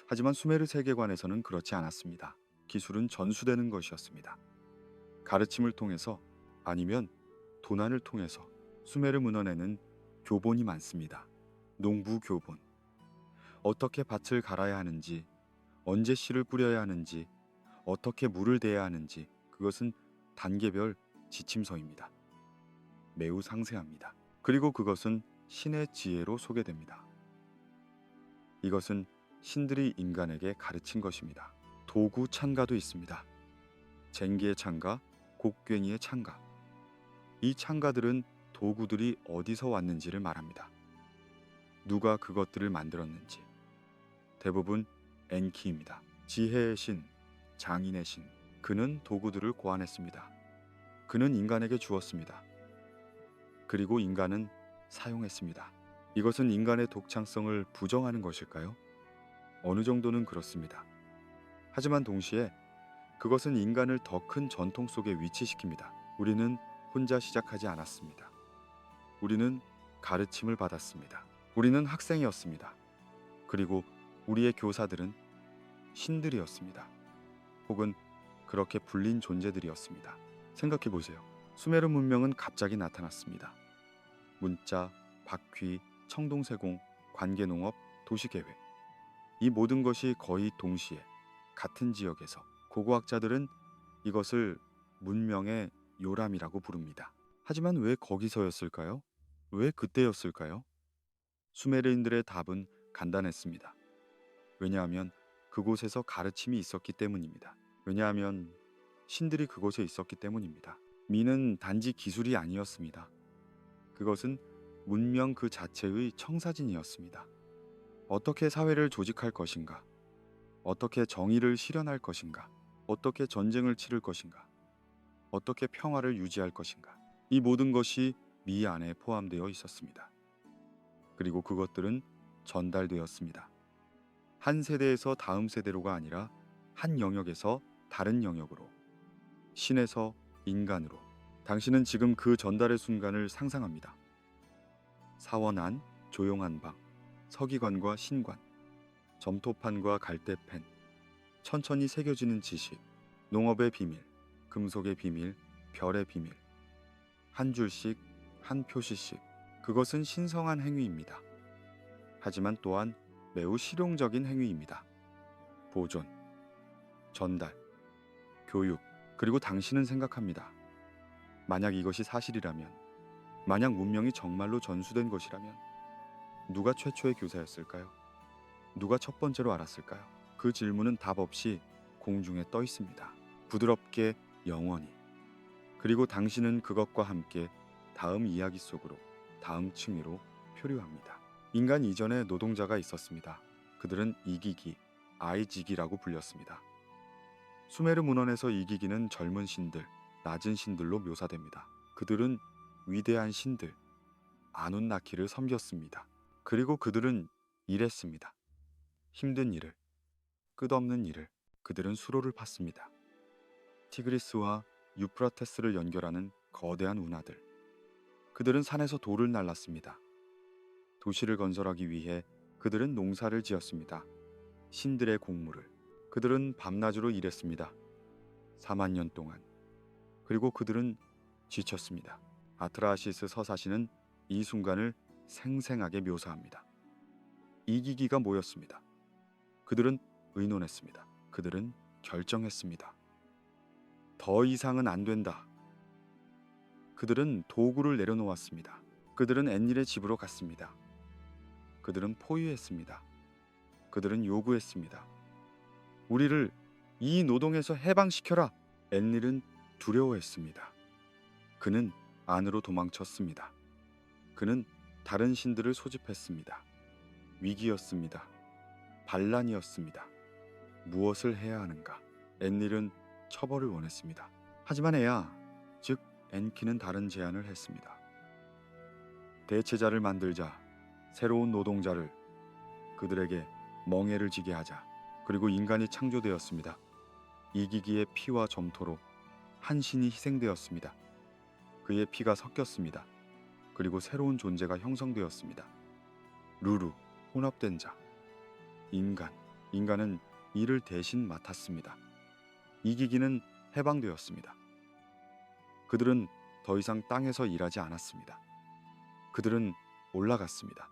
하지만 수메르 세계관에서는 그렇지 않았습니다. 기술은 전수되는 것이었습니다. 가르침을 통해서, 아니면 도난을 통해서. 수메르 문헌에는 교본이 많습니다. 농부 교본. 어떻게 밭을 갈아야 하는지, 언제 씨를 뿌려야 하는지, 어떻게 물을 대야 하는지, 그것은 단계별 지침서입니다. 매우 상세합니다. 그리고 그것은 신의 지혜로 소개됩니다. 이것은 신들이 인간에게 가르친 것입니다. 도구 찬가도 있습니다. 쟁기의 찬가, 곡괭이의 찬가. 이 찬가들은 도구들이 어디서 왔는지를 말합니다. 누가 그것들을 만들었는지. 대부분 엔키입니다. 지혜의 신, 장인의 신. 그는 도구들을 고안했습니다. 그는 인간에게 주었습니다. 그리고 인간은 사용했습니다. 이것은 인간의 독창성을 부정하는 것일까요? 어느 정도는 그렇습니다. 하지만 동시에 그것은 인간을 더 큰 전통 속에 위치시킵니다. 우리는 혼자 시작하지 않았습니다. 우리는 가르침을 받았습니다. 우리는 학생이었습니다. 그리고 우리의 교사들은 신들이었습니다. 혹은 그렇게 불린 존재들이었습니다. 생각해 보세요. 수메르 문명은 갑자기 나타났습니다. 문자, 바퀴, 청동세공, 관계농업, 도시계획. 이 모든 것이 거의 동시에 같은 지역에서 고고학자들은 이것을 문명의 요람이라고 부릅니다. 하지만 왜 거기서였을까요? 왜 그때였을까요? 수메르인들의 답은 간단했습니다. 왜냐하면 그곳에서 가르침이 있었기 때문입니다. 왜냐하면 신들이 그곳에 있었기 때문입니다. 미는 단지 기술이 아니었습니다. 그것은 문명 그 자체의 청사진이었습니다. 어떻게 사회를 조직할 것인가? 어떻게 정의를 실현할 것인가? 어떻게 전쟁을 치를 것인가? 어떻게 평화를 유지할 것인가? 이 모든 것이 미 안에 포함되어 있었습니다. 그리고 그것들은 전달되었습니다. 한 세대에서 다음 세대로가 아니라 한 영역에서 다른 영역으로, 신에서 인간으로. 당신은 지금 그 전달의 순간을 상상합니다. 사원 안, 조용한 방, 서기관과 신관, 점토판과 갈대펜, 천천히 새겨지는 지식, 농업의 비밀, 금속의 비밀, 별의 비밀. 한 줄씩, 한 표시씩. 그것은 신성한 행위입니다. 하지만 또한 매우 실용적인 행위입니다. 보존, 전달, 교육. 그리고 당신은 생각합니다. 만약 이것이 사실이라면, 만약 문명이 정말로 전수된 것이라면 누가 최초의 교사였을까요? 누가 첫 번째로 알았을까요? 그 질문은 답 없이 공중에 떠 있습니다. 부드럽게 영원히. 그리고 당신은 그것과 함께 다음 이야기 속으로, 다음 층위로 표류합니다. 인간 이전에 노동자가 있었습니다. 그들은 이기기, 아이지기라고 불렸습니다. 수메르 문헌에서 이기기는 젊은 신들, 낮은 신들로 묘사됩니다. 그들은 위대한 신들, 아눈나키를 섬겼습니다. 그리고 그들은 일했습니다. 힘든 일을, 끝없는 일을. 그들은 수로를 팠습니다. 티그리스와 유프라테스를 연결하는 거대한 운하들. 그들은 산에서 돌을 날랐습니다. 도시를 건설하기 위해 그들은 농사를 지었습니다. 신들의 공물을. 그들은 밤낮으로 일했습니다. 4만 년 동안. 그리고 그들은 지쳤습니다. 아트라시스 서사시는 이 순간을 생생하게 묘사합니다. 이기기가 모였습니다. 그들은 의논했습니다. 그들은 결정했습니다. 더 이상은 안 된다. 그들은 도구를 내려놓았습니다. 그들은 앤닐의 집으로 갔습니다. 그들은 포위했습니다. 그들은 요구했습니다. 우리를 이 노동에서 해방시켜라. 앤닐은 두려워했습니다. 그는 안으로 도망쳤습니다. 그는 다른 신들을 소집했습니다. 위기였습니다. 반란이었습니다. 무엇을 해야 하는가? 앤닐은 처벌을 원했습니다. 하지만 에아, 즉 엔키는 다른 제안을 했습니다. 대체자를 만들자. 새로운 노동자를. 그들에게 멍에를 지게 하자. 그리고 인간이 창조되었습니다. 이기기의 피와 점토로 한 신이 희생되었습니다. 그의 피가 섞였습니다. 그리고 새로운 존재가 형성되었습니다. 루루, 혼합된 자. 인간. 인간은 이를 대신 맡았습니다. 이기기는 해방되었습니다. 그들은 더 이상 땅에서 일하지 않았습니다. 그들은 올라갔습니다.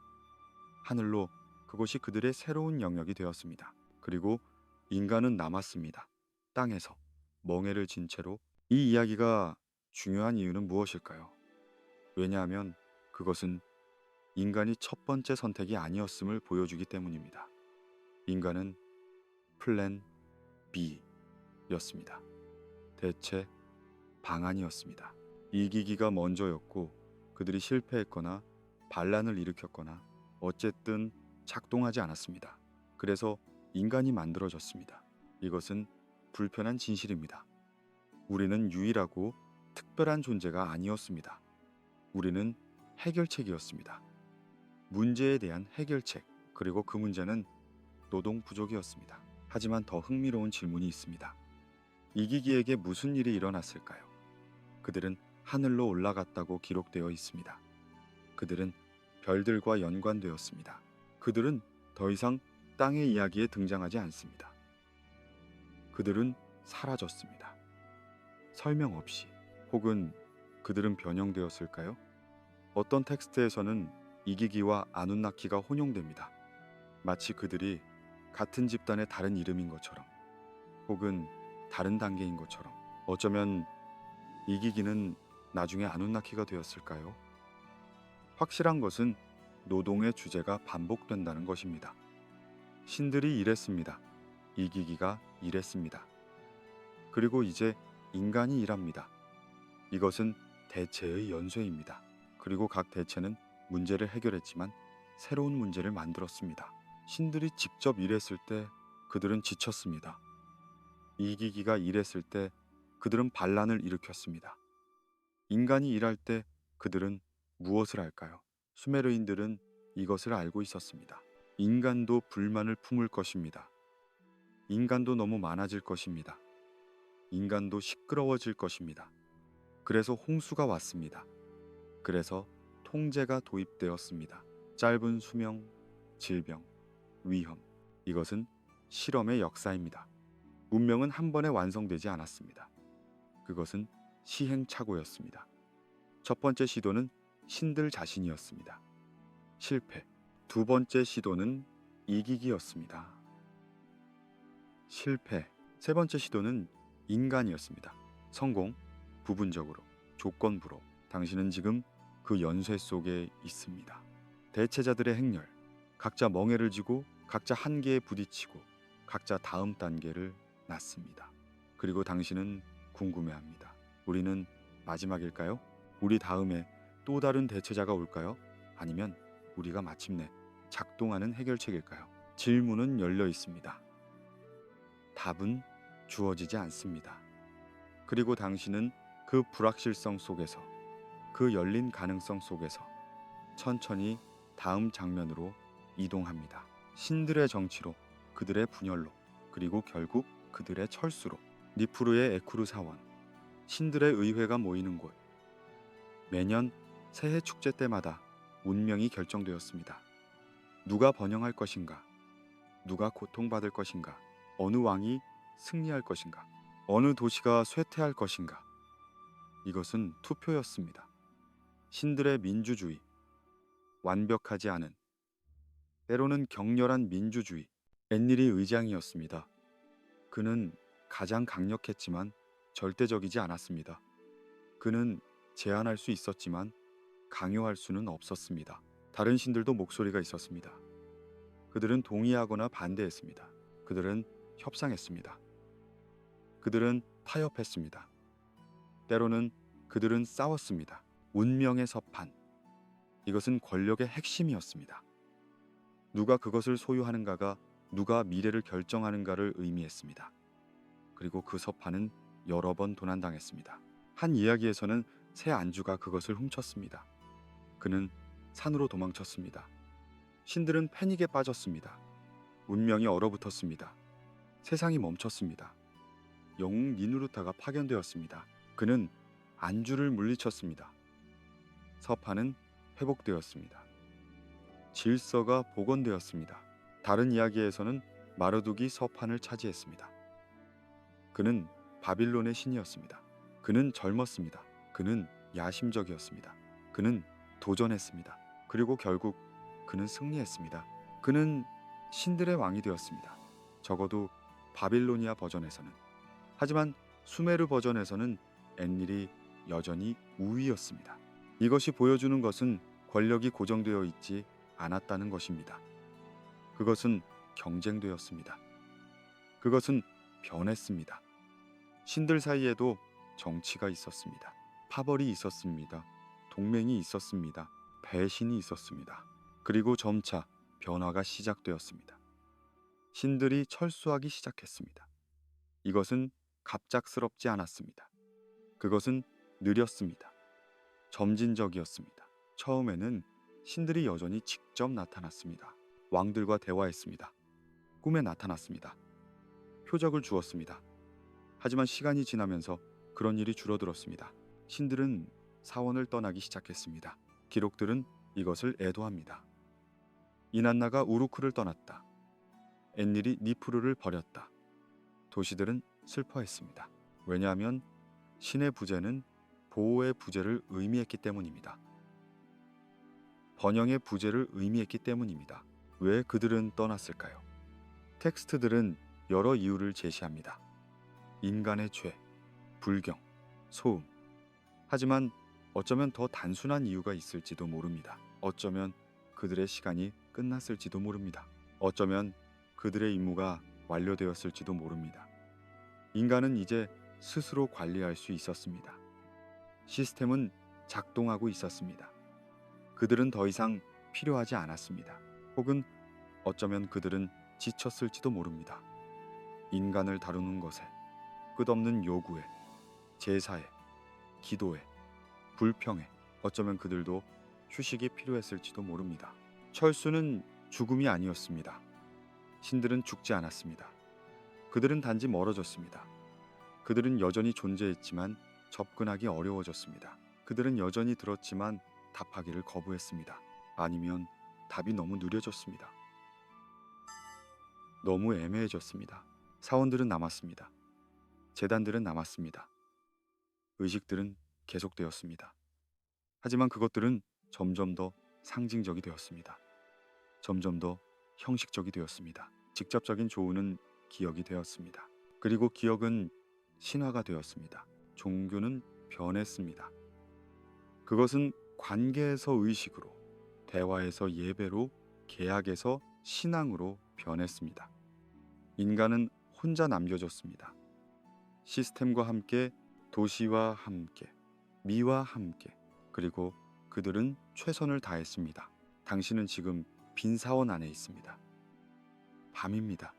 하늘로. 그곳이 그들의 새로운 영역이 되었습니다. 그리고 인간은 남았습니다. 땅에서 멍에를 진 채로. 이 이야기가 중요한 이유는 무엇일까요? 왜냐하면 그것은 인간이 첫 번째 선택이 아니었음을 보여주기 때문입니다. 인간은 플랜 B였습니다. 대체 방안이었습니다. 이기기가 먼저였고 그들이 실패했거나 반란을 일으켰거나 어쨌든 작동하지 않았습니다. 그래서 인간이 만들어졌습니다. 이것은 불편한 진실입니다. 우리는 유일하고 특별한 존재가 아니었습니다. 우리는 해결책이었습니다. 문제에 대한 해결책, 그리고 그 문제는 노동 부족이었습니다. 하지만 더 흥미로운 질문이 있습니다. 이기기에게 무슨 일이 일어났을까요? 그들은 하늘로 올라갔다고 기록되어 있습니다. 그들은 별들과 연관되었습니다. 그들은 더 이상 땅의 이야기에 등장하지 않습니다. 그들은 사라졌습니다. 설명 없이. 혹은 그들은 변형되었을까요? 어떤 텍스트에서는 이기기와 아누나키가 혼용됩니다. 마치 그들이 같은 집단의 다른 이름인 것처럼, 혹은 다른 단계인 것처럼. 어쩌면 이기기는 나중에 아누나키가 되었을까요? 확실한 것은 노동의 주제가 반복된다는 것입니다. 신들이 일했습니다. 이기기가 일했습니다. 그리고 이제 인간이 일합니다. 이것은 대체의 연쇄입니다. 그리고 각 대체는 문제를 해결했지만 새로운 문제를 만들었습니다. 신들이 직접 일했을 때 그들은 지쳤습니다. 이기기가 일했을 때 그들은 반란을 일으켰습니다. 인간이 일할 때 그들은 무엇을 할까요? 수메르인들은 이것을 알고 있었습니다. 인간도 불만을 품을 것입니다. 인간도 너무 많아질 것입니다. 인간도 시끄러워질 것입니다. 그래서 홍수가 왔습니다. 그래서 통제가 도입되었습니다. 짧은 수명, 질병, 위험. 이것은 실험의 역사입니다. 문명은 한 번에 완성되지 않았습니다. 그것은 시행착오였습니다. 첫 번째 시도는 신들 자신이었습니다. 실패. 두 번째 시도는 이기기였습니다. 실패. 세 번째 시도는 인간이었습니다. 성공. 부분적으로, 조건부로. 당신은 지금 그 연쇄 속에 있습니다. 대체자들의 행렬. 각자 멍에를 쥐고 각자 한계에 부딪히고 각자 다음 단계를 낳습니다. 그리고 당신은 궁금해합니다. 우리는 마지막일까요? 우리 다음에 또 다른 대체자가 올까요? 아니면 우리가 마침내 작동하는 해결책일까요? 질문은 열려 있습니다. 답은 주어지지 않습니다. 그리고 당신은 그 불확실성 속에서, 그 열린 가능성 속에서 천천히 다음 장면으로 이동합니다. 신들의 정치로, 그들의 분열로, 그리고 결국 그들의 철수로. 니프루의 에쿠르 사원, 신들의 의회가 모이는 곳. 매년 새해 축제 때마다 운명이 결정되었습니다. 누가 번영할 것인가? 누가 고통받을 것인가? 어느 왕이 승리할 것인가? 어느 도시가 쇠퇴할 것인가? 이것은 투표였습니다. 신들의 민주주의, 완벽하지 않은, 때로는 격렬한 민주주의. 엔닐이 의장이었습니다. 그는 가장 강력했지만 절대적이지 않았습니다. 그는 제한할 수 있었지만 강요할 수는 없었습니다. 다른 신들도 목소리가 있었습니다. 그들은 동의하거나 반대했습니다. 그들은 협상했습니다. 그들은 타협했습니다. 때로는 그들은 싸웠습니다. 운명의 서판. 이것은 권력의 핵심이었습니다. 누가 그것을 소유하는가가 누가 미래를 결정하는가를 의미했습니다. 그리고 그 서판은 여러 번 도난당했습니다. 한 이야기에서는 새 안주가 그것을 훔쳤습니다. 그는 산으로 도망쳤습니다. 신들은 패닉에 빠졌습니다. 운명이 얼어붙었습니다. 세상이 멈췄습니다. 영웅 니누르타가 파견되었습니다. 그는 안주를 물리쳤습니다. 서판은 회복되었습니다. 질서가 복원되었습니다. 다른 이야기에서는 마르둑이 서판을 차지했습니다. 그는 바빌론의 신이었습니다. 그는 젊었습니다. 그는 야심적이었습니다. 그는 도전했습니다. 그리고 결국 그는 승리했습니다. 그는 신들의 왕이 되었습니다. 적어도 바빌로니아 버전에서는. 하지만 수메르 버전에서는 엔닐이 여전히 우위였습니다. 이것이 보여주는 것은 권력이 고정되어 있지 않았다는 것입니다. 그것은 경쟁되었습니다. 그것은 변했습니다. 신들 사이에도 정치가 있었습니다. 파벌이 있었습니다. 동맹이 있었습니다. 배신이 있었습니다. 그리고 점차 변화가 시작되었습니다. 신들이 철수하기 시작했습니다. 이것은 갑작스럽지 않았습니다. 그것은 느렸습니다. 점진적이었습니다. 처음에는 신들이 여전히 직접 나타났습니다. 왕들과 대화했습니다. 꿈에 나타났습니다. 표적을 주었습니다. 하지만 시간이 지나면서 그런 일이 줄어들었습니다. 신들은 사원을 떠나기 시작했습니다. 기록들은 이것을 애도합니다. 이난나가 우루크를 떠났다. 엔닐이 니프루를 버렸다. 도시들은 슬퍼했습니다. 왜냐하면 신의 부재는 보호의 부재를 의미했기 때문입니다. 번영의 부재를 의미했기 때문입니다. 왜 그들은 떠났을까요? 텍스트들은 여러 이유를 제시합니다. 인간의 죄, 불경, 소음. 하지만 어쩌면 더 단순한 이유가 있을지도 모릅니다. 어쩌면 그들의 시간이 끝났을지도 모릅니다. 어쩌면 그들의 임무가 완료되었을지도 모릅니다. 인간은 이제 스스로 관리할 수 있었습니다. 시스템은 작동하고 있었습니다. 그들은 더 이상 필요하지 않았습니다. 혹은 어쩌면 그들은 지쳤을지도 모릅니다. 인간을 다루는 것에, 끝없는 요구에, 제사에, 기도에, 불평에, 어쩌면 그들도 휴식이 필요했을지도 모릅니다. 철수는 죽음이 아니었습니다. 신들은 죽지 않았습니다. 그들은 단지 멀어졌습니다. 그들은 여전히 존재했지만 접근하기 어려워졌습니다. 그들은 여전히 들었지만 답하기를 거부했습니다. 아니면 답이 너무 느려졌습니다. 너무 애매해졌습니다. 사원들은 남았습니다. 제단들은 남았습니다. 의식들은 계속되었습니다. 하지만 그것들은 점점 더 상징적이 되었습니다. 점점 더 형식적이 되었습니다. 직접적인 조우는 기억이 되었습니다. 그리고 기억은 신화가 되었습니다. 종교는 변했습니다. 그것은 관계에서 의식으로, 대화에서 예배로, 계약에서 신앙으로 변했습니다. 인간은 혼자 남겨졌습니다. 시스템과 함께, 도시와 함께, 미와 함께, 그리고 그들은 최선을 다했습니다. 당신은 지금 빈 사원 안에 있습니다. 밤입니다.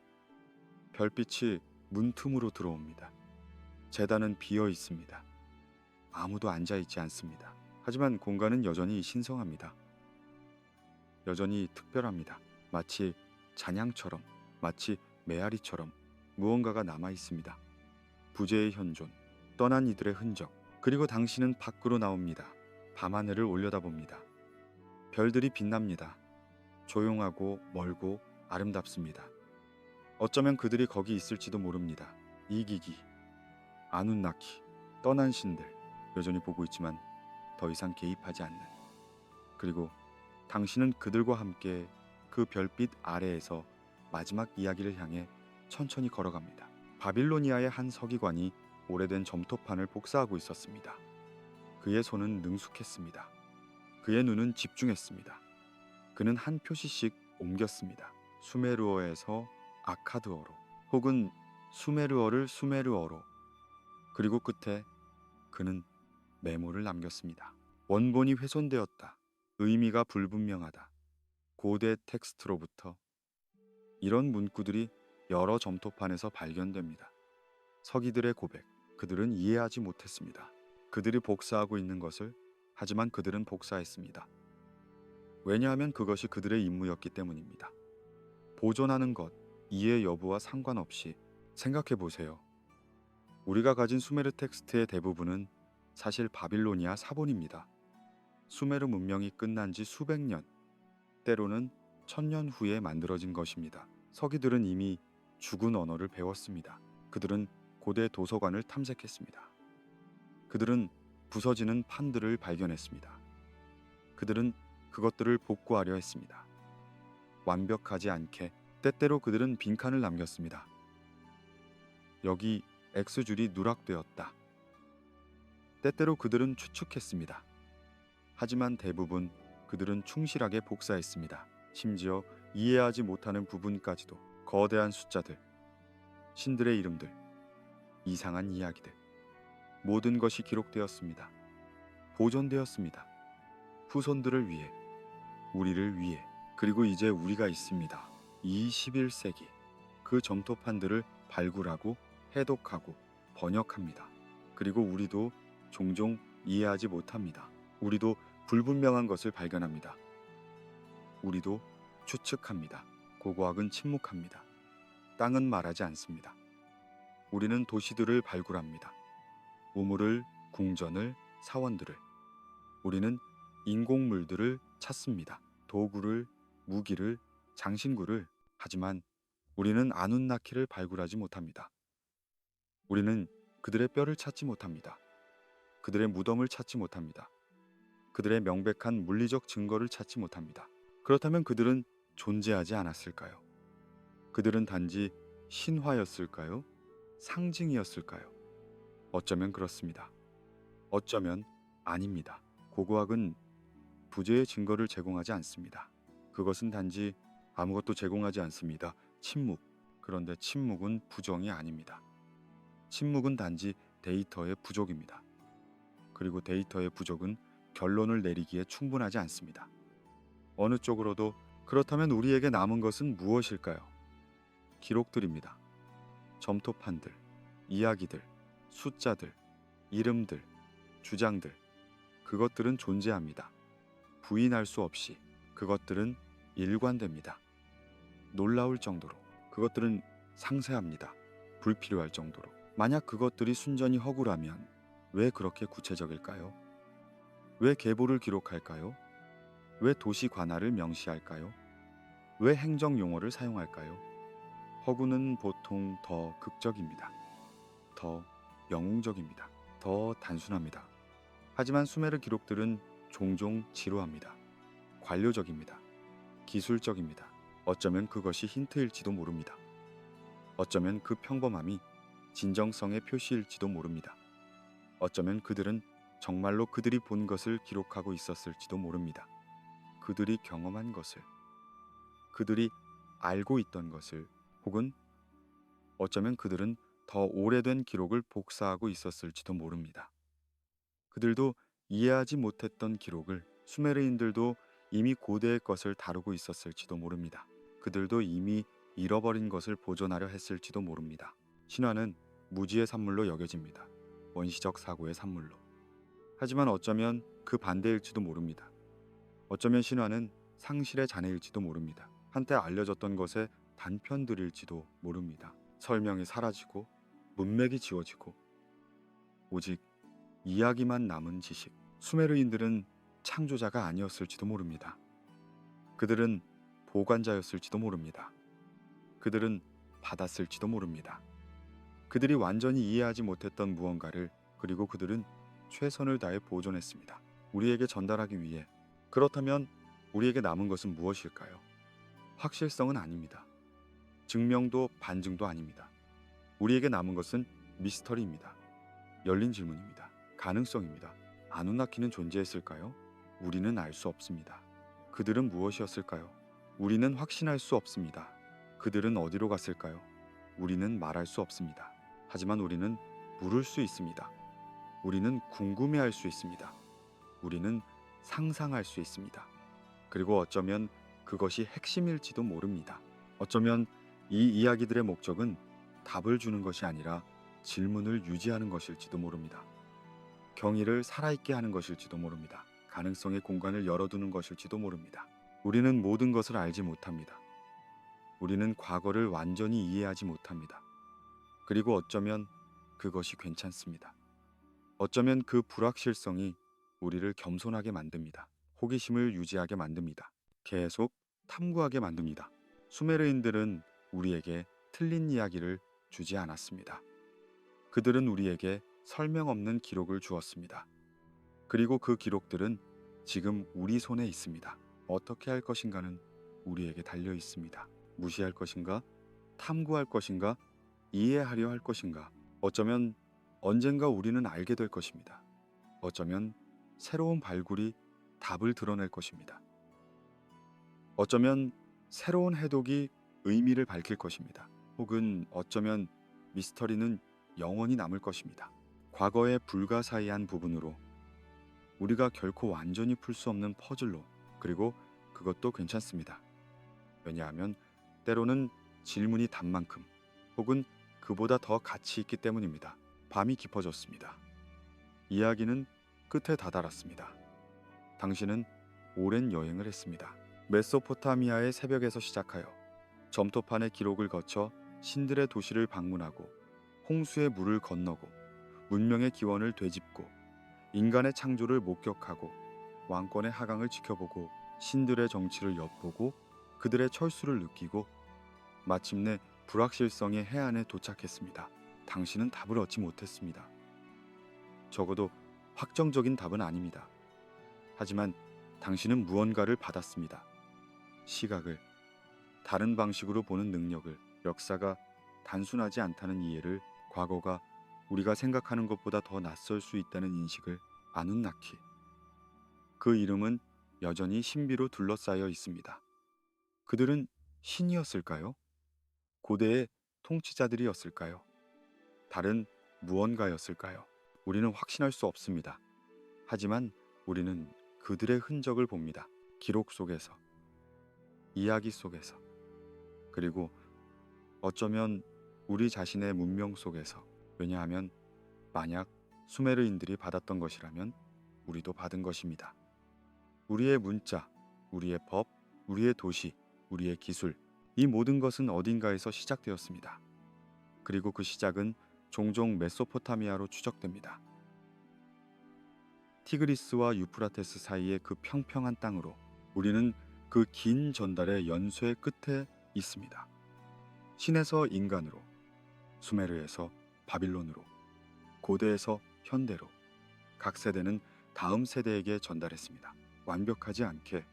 별빛이 문틈으로 들어옵니다. 제단은 비어 있습니다. 아무도 앉아 있지 않습니다. 하지만 공간은 여전히 신성합니다. 여전히 특별합니다. 마치 잔향처럼, 마치 메아리처럼 무언가가 남아 있습니다. 부재의 현존, 떠난 이들의 흔적. 그리고 당신은 밖으로 나옵니다. 밤하늘을 올려다봅니다. 별들이 빛납니다. 조용하고 멀고 아름답습니다. 어쩌면 그들이 거기 있을지도 모릅니다. 이기기, 아눈나키, 떠난 신들, 여전히 보고 있지만 더 이상 개입하지 않는. 그리고 당신은 그들과 함께 그 별빛 아래에서 마지막 이야기를 향해 천천히 걸어갑니다. 바빌로니아의 한 서기관이 오래된 점토판을 복사하고 있었습니다. 그의 손은 능숙했습니다. 그의 눈은 집중했습니다. 그는 한 표시씩 옮겼습니다. 수메르어에서 아카드어로, 혹은 수메르어를 수메르어로. 그리고 끝에 그는 메모를 남겼습니다. 원본이 훼손되었다. 의미가 불분명하다. 고대 텍스트로부터. 이런 문구들이 여러 점토판에서 발견됩니다. 서기들의 고백. 그들은 이해하지 못했습니다. 그들이 복사하고 있는 것을. 하지만 그들은 복사했습니다. 왜냐하면 그것이 그들의 임무였기 때문입니다. 보존하는 것, 이해 여부와 상관없이 생각해 보세요. 우리가 가진 수메르 텍스트의 대부분은 사실 바빌로니아 사본입니다. 수메르 문명이 끝난 지 수백 년, 때로는 1000년 후에 만들어진 것입니다. 서기들은 이미 죽은 언어를 배웠습니다. 그들은 고대 도서관을 탐색했습니다. 그들은 부서지는 판들을 발견했습니다. 그들은 그것들을 복구하려 했습니다. 완벽하지 않게 때때로 그들은 빈칸을 남겼습니다. 여기 X줄이 누락되었다. 때때로 그들은 추측했습니다. 하지만 대부분 그들은 충실하게 복사했습니다. 심지어 이해하지 못하는 부분까지도. 거대한 숫자들, 신들의 이름들, 이상한 이야기들. 모든 것이 기록되었습니다. 보존되었습니다. 후손들을 위해, 우리를 위해. 그리고 이제 우리가 있습니다. 21세기. 그 점토판들을 발굴하고 해독하고 번역합니다. 그리고 우리도 종종 이해하지 못합니다. 우리도 불분명한 것을 발견합니다. 우리도 추측합니다. 고고학은 침묵합니다. 땅은 말하지 않습니다. 우리는 도시들을 발굴합니다. 우물을, 궁전을, 사원들을. 우리는 인공물들을 찾습니다. 도구를, 무기를, 장신구를. 하지만 우리는 아눈나키를 발굴하지 못합니다. 우리는 그들의 뼈를 찾지 못합니다. 그들의 무덤을 찾지 못합니다. 그들의 명백한 물리적 증거를 찾지 못합니다. 그렇다면 그들은 존재하지 않았을까요? 그들은 단지 신화였을까요? 상징이었을까요? 어쩌면 그렇습니다. 어쩌면 아닙니다. 고고학은 부재의 증거를 제공하지 않습니다. 그것은 단지 아무것도 제공하지 않습니다. 침묵. 그런데 침묵은 부정이 아닙니다. 침묵은 단지 데이터의 부족입니다. 그리고 데이터의 부족은 결론을 내리기에 충분하지 않습니다. 어느 쪽으로도. 그렇다면 우리에게 남은 것은 무엇일까요? 기록들입니다. 점토판들, 이야기들, 숫자들, 이름들, 주장들. 그것들은 존재합니다. 부인할 수 없이. 그것들은 일관됩니다. 놀라울 정도로. 그것들은 상세합니다. 불필요할 정도로. 만약 그것들이 순전히 허구라면 왜 그렇게 구체적일까요? 왜 계보를 기록할까요? 왜 도시 관할을 명시할까요? 왜 행정 용어를 사용할까요? 허구는 보통 더 극적입니다. 더 영웅적입니다. 더 단순합니다. 하지만 수메르 기록들은 종종 지루합니다. 관료적입니다. 기술적입니다. 어쩌면 그것이 힌트일지도 모릅니다. 어쩌면 그 평범함이 진정성의 표시일지도 모릅니다. 어쩌면 그들은 정말로 그들이 본 것을 기록하고 있었을지도 모릅니다. 그들이 경험한 것을, 그들이 알고 있던 것을, 혹은 어쩌면 그들은 더 오래된 기록을 복사하고 있었을지도 모릅니다. 그들도 이해하지 못했던 기록을 수메르인들도 이미 고대의 것을 다루고 있었을지도 모릅니다. 그들도 이미 잃어버린 것을 보존하려 했을지도 모릅니다. 신화는 무지의 산물로 여겨집니다. 원시적 사고의 산물로. 하지만 어쩌면 그 반대일지도 모릅니다. 어쩌면 신화는 상실의 잔해일지도 모릅니다. 한때 알려졌던 것의 단편들일지도 모릅니다. 설명이 사라지고 문맥이 지워지고 오직 이야기만 남은 지식. 수메르인들은 창조자가 아니었을지도 모릅니다. 그들은 보관자였을지도 모릅니다. 그들은 받았을지도 모릅니다. 그들이 완전히 이해하지 못했던 무언가를, 그리고 그들은 최선을 다해 보존했습니다. 우리에게 전달하기 위해. 그렇다면 우리에게 남은 것은 무엇일까요? 확실성은 아닙니다. 증명도 반증도 아닙니다. 우리에게 남은 것은 미스터리입니다. 열린 질문입니다. 가능성입니다. 아누나키는 존재했을까요? 우리는 알 수 없습니다. 그들은 무엇이었을까요? 우리는 확신할 수 없습니다. 그들은 어디로 갔을까요? 우리는 말할 수 없습니다. 하지만 우리는 물을 수 있습니다. 우리는 궁금해할 수 있습니다. 우리는 상상할 수 있습니다. 그리고 어쩌면 그것이 핵심일지도 모릅니다. 어쩌면 이 이야기들의 목적은 답을 주는 것이 아니라 질문을 유지하는 것일지도 모릅니다. 경의를 살아있게 하는 것일지도 모릅니다. 가능성의 공간을 열어두는 것일지도 모릅니다. 우리는 모든 것을 알지 못합니다. 우리는 과거를 완전히 이해하지 못합니다. 그리고 어쩌면 그것이 괜찮습니다. 어쩌면 그 불확실성이 우리를 겸손하게 만듭니다. 호기심을 유지하게 만듭니다. 계속 탐구하게 만듭니다. 수메르인들은 우리에게 틀린 이야기를 주지 않았습니다. 그들은 우리에게 설명 없는 기록을 주었습니다. 그리고 그 기록들은 지금 우리 손에 있습니다. 어떻게 할 것인가는 우리에게 달려 있습니다. 무시할 것인가? 탐구할 것인가? 이해하려 할 것인가? 어쩌면 언젠가 우리는 알게 될 것입니다. 어쩌면 새로운 발굴이 답을 드러낼 것입니다. 어쩌면 새로운 해독이 의미를 밝힐 것입니다. 혹은 어쩌면 미스터리는 영원히 남을 것입니다. 과거의 불가사의한 부분으로, 우리가 결코 완전히 풀 수 없는 퍼즐로. 그리고 그것도 괜찮습니다. 왜냐하면 때로는 질문이 단만큼 혹은 그보다 더 가치 있기 때문입니다. 밤이 깊어졌습니다. 이야기는 끝에 다다랐습니다. 당신은 오랜 여행을 했습니다. 메소포타미아의 새벽에서 시작하여 점토판의 기록을 거쳐 신들의 도시를 방문하고 홍수의 물을 건너고 문명의 기원을 되짚고 인간의 창조를 목격하고 왕권의 하강을 지켜보고 신들의 정치를 엿보고 그들의 철수를 느끼고 마침내 불확실성의 해안에 도착했습니다. 당신은 답을 얻지 못했습니다. 적어도 확정적인 답은 아닙니다. 하지만 당신은 무언가를 받았습니다. 시각을, 다른 방식으로 보는 능력을, 역사가 단순하지 않다는 이해를, 과거가 우리가 생각하는 것보다 더 낯설 수 있다는 인식을 아눈나키. 그 이름은 여전히 신비로 둘러싸여 있습니다. 그들은 신이었을까요? 고대의 통치자들이었을까요? 다른 무언가였을까요? 우리는 확신할 수 없습니다. 하지만 우리는 그들의 흔적을 봅니다. 기록 속에서, 이야기 속에서, 그리고 어쩌면 우리 자신의 문명 속에서. 왜냐하면 만약 수메르인들이 받았던 것이라면 우리도 받은 것입니다. 우리의 문자, 우리의 법, 우리의 도시, 우리의 기술, 이 모든 것은 어딘가에서 시작되었습니다. 그리고 그 시작은 종종 메소포타미아로 추적됩니다. 티그리스와 유프라테스 사이의 그 평평한 땅으로. 우리는 그 긴 전달의 연쇄 끝에 있습니다. 신에서 인간으로, 수메르에서 바빌론으로, 고대에서 현대로 각 세대는 다음 세대에게 전달했습니다. 완벽하지 않게,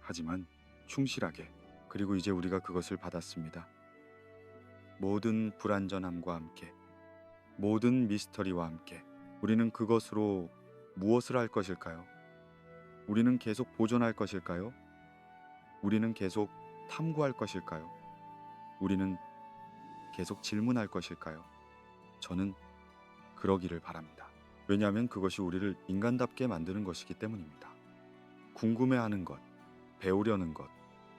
하지만 충실하게. 그리고 이제 우리가 그것을 받았습니다. 모든 불완전함과 함께, 모든 미스터리와 함께. 우리는 그것으로 무엇을 할 것일까요? 우리는 계속 보존할 것일까요? 우리는 계속 탐구할 것일까요? 우리는 계속 질문할 것일까요? 저는 그러기를 바랍니다. 왜냐하면 그것이 우리를 인간답게 만드는 것이기 때문입니다. 궁금해하는 것, 배우려는 것,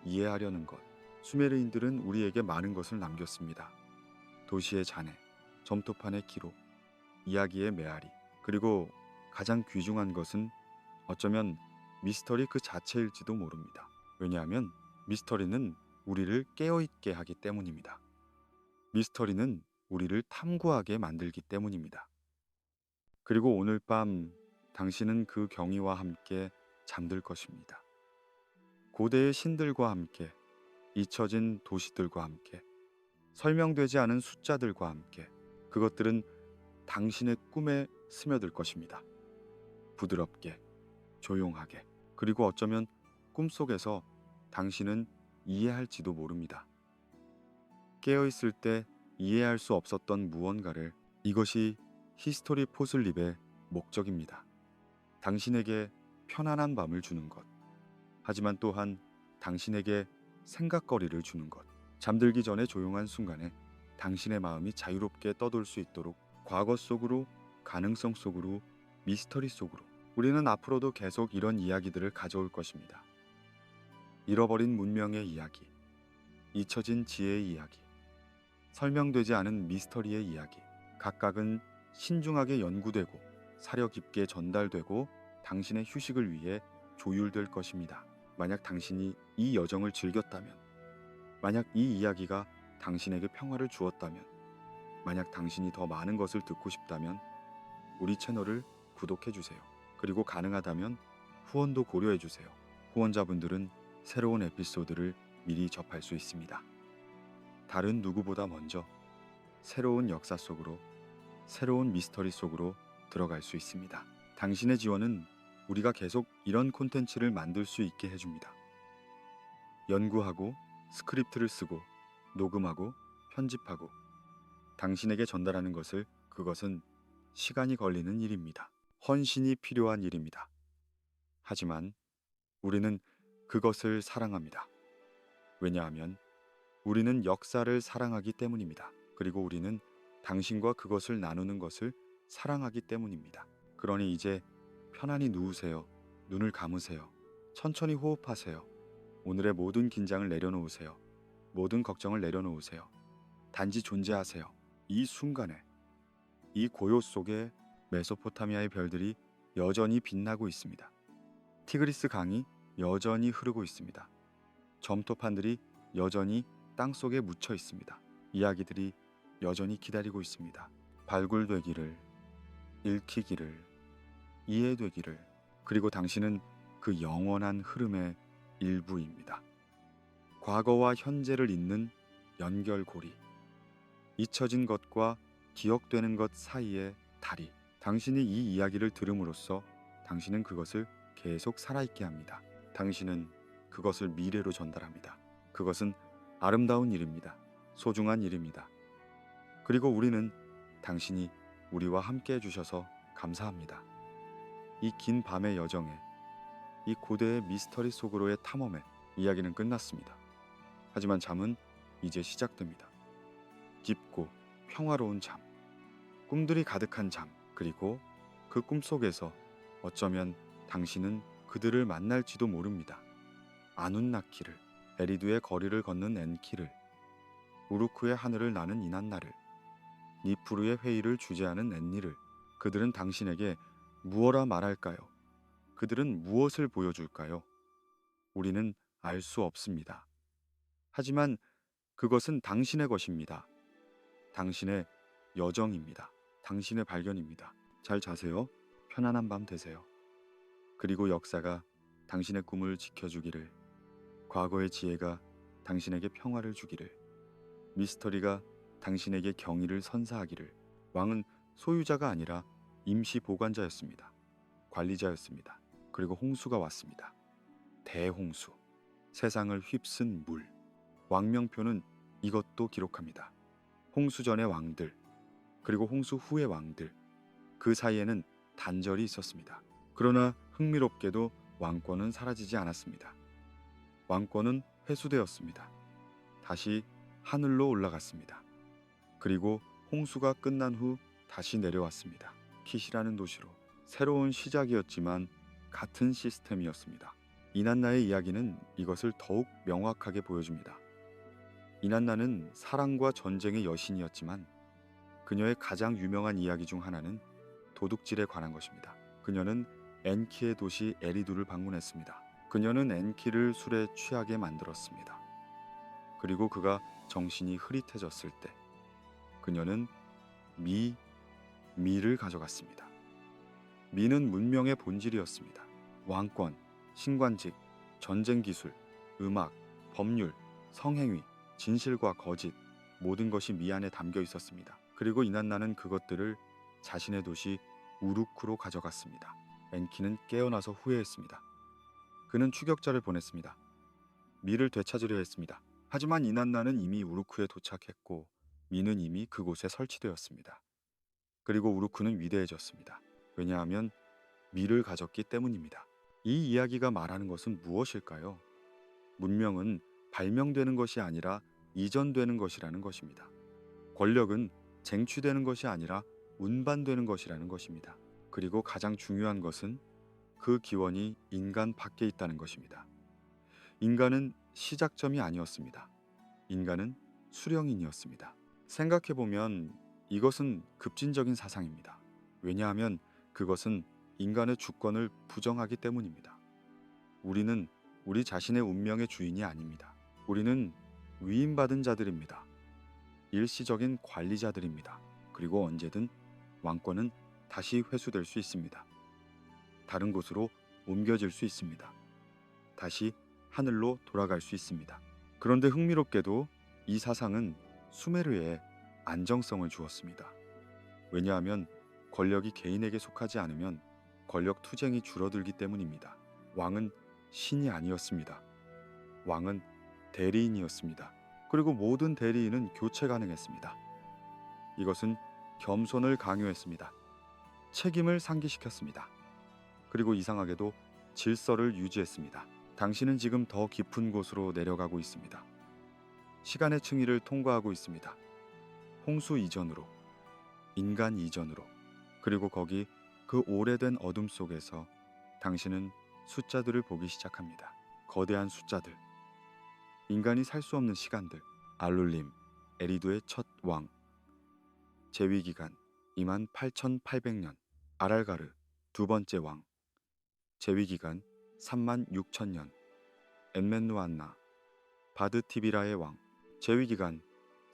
이해하려는 것. 수메르인들은 우리에게 많은 것을 남겼습니다. 도시의 잔해, 점토판의 기록, 이야기의 메아리, 그리고 가장 귀중한 것은 어쩌면 미스터리 그 자체일지도 모릅니다. 왜냐하면 미스터리는 우리를 깨어있게 하기 때문입니다. 미스터리는 우리를 탐구하게 만들기 때문입니다. 그리고 오늘 밤 당신은 그 경위와 함께 잠들 것입니다. 고대의 신들과 함께, 잊혀진 도시들과 함께, 설명되지 않은 숫자들과 함께. 그것들은 당신의 꿈에 스며들 것입니다. 부드럽게, 조용하게. 그리고 어쩌면 꿈속에서 당신은 이해할지도 모릅니다. 깨어있을 때 이해할 수 없었던 무언가를. 이것이 히스토리 포슬립의 목적입니다. 당신에게 편안한 밤을 주는 것. 하지만 또한 당신에게 생각거리를 주는 것. 잠들기 전에 조용한 순간에 당신의 마음이 자유롭게 떠돌 수 있도록. 과거 속으로, 가능성 속으로, 미스터리 속으로. 우리는 앞으로도 계속 이런 이야기들을 가져올 것입니다. 잃어버린 문명의 이야기, 잊혀진 지혜의 이야기, 설명되지 않은 미스터리의 이야기. 각각은 신중하게 연구되고 사려 깊게 전달되고 당신의 휴식을 위해 조율될 것입니다. 만약 당신이 이 여정을 즐겼다면, 만약 이 이야기가 당신에게 평화를 주었다면, 만약 당신이 더 많은 것을 듣고 싶다면 우리 채널을 구독해 주세요. 그리고 가능하다면 후원도 고려해 주세요. 후원자분들은 새로운 에피소드를 미리 접할 수 있습니다. 다른 누구보다 먼저 새로운 역사 속으로, 새로운 미스터리 속으로 들어갈 수 있습니다. 당신의 지원은 우리가 계속 이런 콘텐츠를 만들 수 있게 해줍니다. 연구하고 스크립트를 쓰고 녹음하고 편집하고 당신에게 전달하는 것을. 그것은 시간이 걸리는 일입니다. 헌신이 필요한 일입니다. 하지만 우리는 그것을 사랑합니다. 왜냐하면 우리는 역사를 사랑하기 때문입니다. 그리고 우리는 당신과 그것을 나누는 것을 사랑하기 때문입니다. 그러니 이제 편안히 누우세요. 눈을 감으세요. 천천히 호흡하세요. 오늘의 모든 긴장을 내려놓으세요. 모든 걱정을 내려놓으세요. 단지 존재하세요. 이 순간에, 이 고요 속에 메소포타미아의 별들이 여전히 빛나고 있습니다. 티그리스 강이 여전히 흐르고 있습니다. 점토판들이 여전히 땅속에 묻혀 있습니다. 이야기들이 여전히 기다리고 있습니다. 발굴되기를, 읽히기를, 이해되기를. 그리고 당신은 그 영원한 흐름의 일부입니다. 과거와 현재를 잇는 연결고리, 잊혀진 것과 기억되는 것 사이의 다리. 당신이 이 이야기를 들음으로써 당신은 그것을 계속 살아있게 합니다. 당신은 그것을 미래로 전달합니다. 그것은 아름다운 일입니다. 소중한 일입니다. 그리고 우리는 당신이 우리와 함께 해주셔서 감사합니다. 이 긴 밤의 여정에, 이 고대의 미스터리 속으로의 탐험에 이야기는 끝났습니다. 하지만 잠은 이제 시작됩니다. 깊고 평화로운 잠, 꿈들이 가득한 잠, 그리고 그 꿈속에서 어쩌면 당신은 그들을 만날지도 모릅니다. 아눈나키를, 에리두의 거리를 걷는 엔키를, 우루크의 하늘을 나는 이난나를, 니프루의 회의를 주재하는 엔니를. 그들은 당신에게 무엇라 말할까요? 그들은 무엇을 보여줄까요? 우리는 알 수 없습니다. 하지만 그것은 당신의 것입니다. 당신의 여정입니다. 당신의 발견입니다. 잘 자세요. 편안한 밤 되세요. 그리고 역사가 당신의 꿈을 지켜주기를, 과거의 지혜가 당신에게 평화를 주기를, 미스터리가 당신에게 경의를 선사하기를. 왕은 소유자가 아니라 임시 보관자였습니다. 관리자였습니다. 그리고 홍수가 왔습니다. 대홍수. 세상을 휩쓴 물. 왕명표는 이것도 기록합니다. 홍수 전의 왕들, 그리고 홍수 후의 왕들. 그 사이에는 단절이 있었습니다. 그러나 흥미롭게도 왕권은 사라지지 않았습니다. 왕권은 회수되었습니다. 다시 하늘로 올라갔습니다. 그리고 홍수가 끝난 후 다시 내려왔습니다. 킷이라는 도시로. 새로운 시작이었지만 같은 시스템이었습니다. 이난나의 이야기는 이것을 더욱 명확하게 보여줍니다. 이난나는 사랑과 전쟁의 여신이었지만 그녀의 가장 유명한 이야기 중 하나는 도둑질에 관한 것입니다. 그녀는 엔키의 도시 에리두를 방문했습니다. 그녀는 엔키를 술에 취하게 만들었습니다. 그리고 그가 정신이 흐릿해졌을 때 그녀는 미를 가져갔습니다. 미는 문명의 본질이었습니다. 왕권, 신관직, 전쟁 기술, 음악, 법률, 성행위, 진실과 거짓, 모든 것이 미 안에 담겨 있었습니다. 그리고 이난나는 그것들을 자신의 도시 우루크로 가져갔습니다. 엔키는 깨어나서 후회했습니다. 그는 추격자를 보냈습니다. 미를 되찾으려 했습니다. 하지만 이난나는 이미 우루크에 도착했고 미는 이미 그곳에 설치되었습니다. 그리고 우루크는 위대해졌습니다. 왜냐하면 미를 가졌기 때문입니다. 이 이야기가 말하는 것은 무엇일까요? 문명은 발명되는 것이 아니라 이전되는 것이라는 것입니다. 권력은 쟁취되는 것이 아니라 운반되는 것이라는 것입니다. 그리고 가장 중요한 것은 그 기원이 인간 밖에 있다는 것입니다. 인간은 시작점이 아니었습니다. 인간은 수령인이었습니다. 생각해보면 이것은 급진적인 사상입니다. 왜냐하면 그것은 인간의 주권을 부정하기 때문입니다. 우리는 우리 자신의 운명의 주인이 아닙니다. 우리는 위임받은 자들입니다. 일시적인 관리자들입니다. 그리고 언제든 왕권은 다시 회수될 수 있습니다. 다른 곳으로 옮겨질 수 있습니다. 다시 하늘로 돌아갈 수 있습니다. 그런데 흥미롭게도 이 사상은 수메르에 안정성을 주었습니다. 왜냐하면 권력이 개인에게 속하지 않으면 권력 투쟁이 줄어들기 때문입니다. 왕은 신이 아니었습니다. 왕은 대리인이었습니다. 그리고 모든 대리인은 교체 가능했습니다. 이것은 겸손을 강요했습니다. 책임을 상기시켰습니다. 그리고 이상하게도 질서를 유지했습니다. 당신은 지금 더 깊은 곳으로 내려가고 있습니다. 시간의 층위를 통과하고 있습니다. 홍수 이전으로, 인간 이전으로. 그리고 거기 그 오래된 어둠 속에서 당신은 숫자들을 보기 시작합니다. 거대한 숫자들, 인간이 살 수 없는 시간들. 알룰림, 에리두의 첫 왕. 재위기간 28,800년. 아랄가르, 두 번째 왕. 재위기간 36,000년. 엔멘누안나, 바드티비라의 왕. 재위기간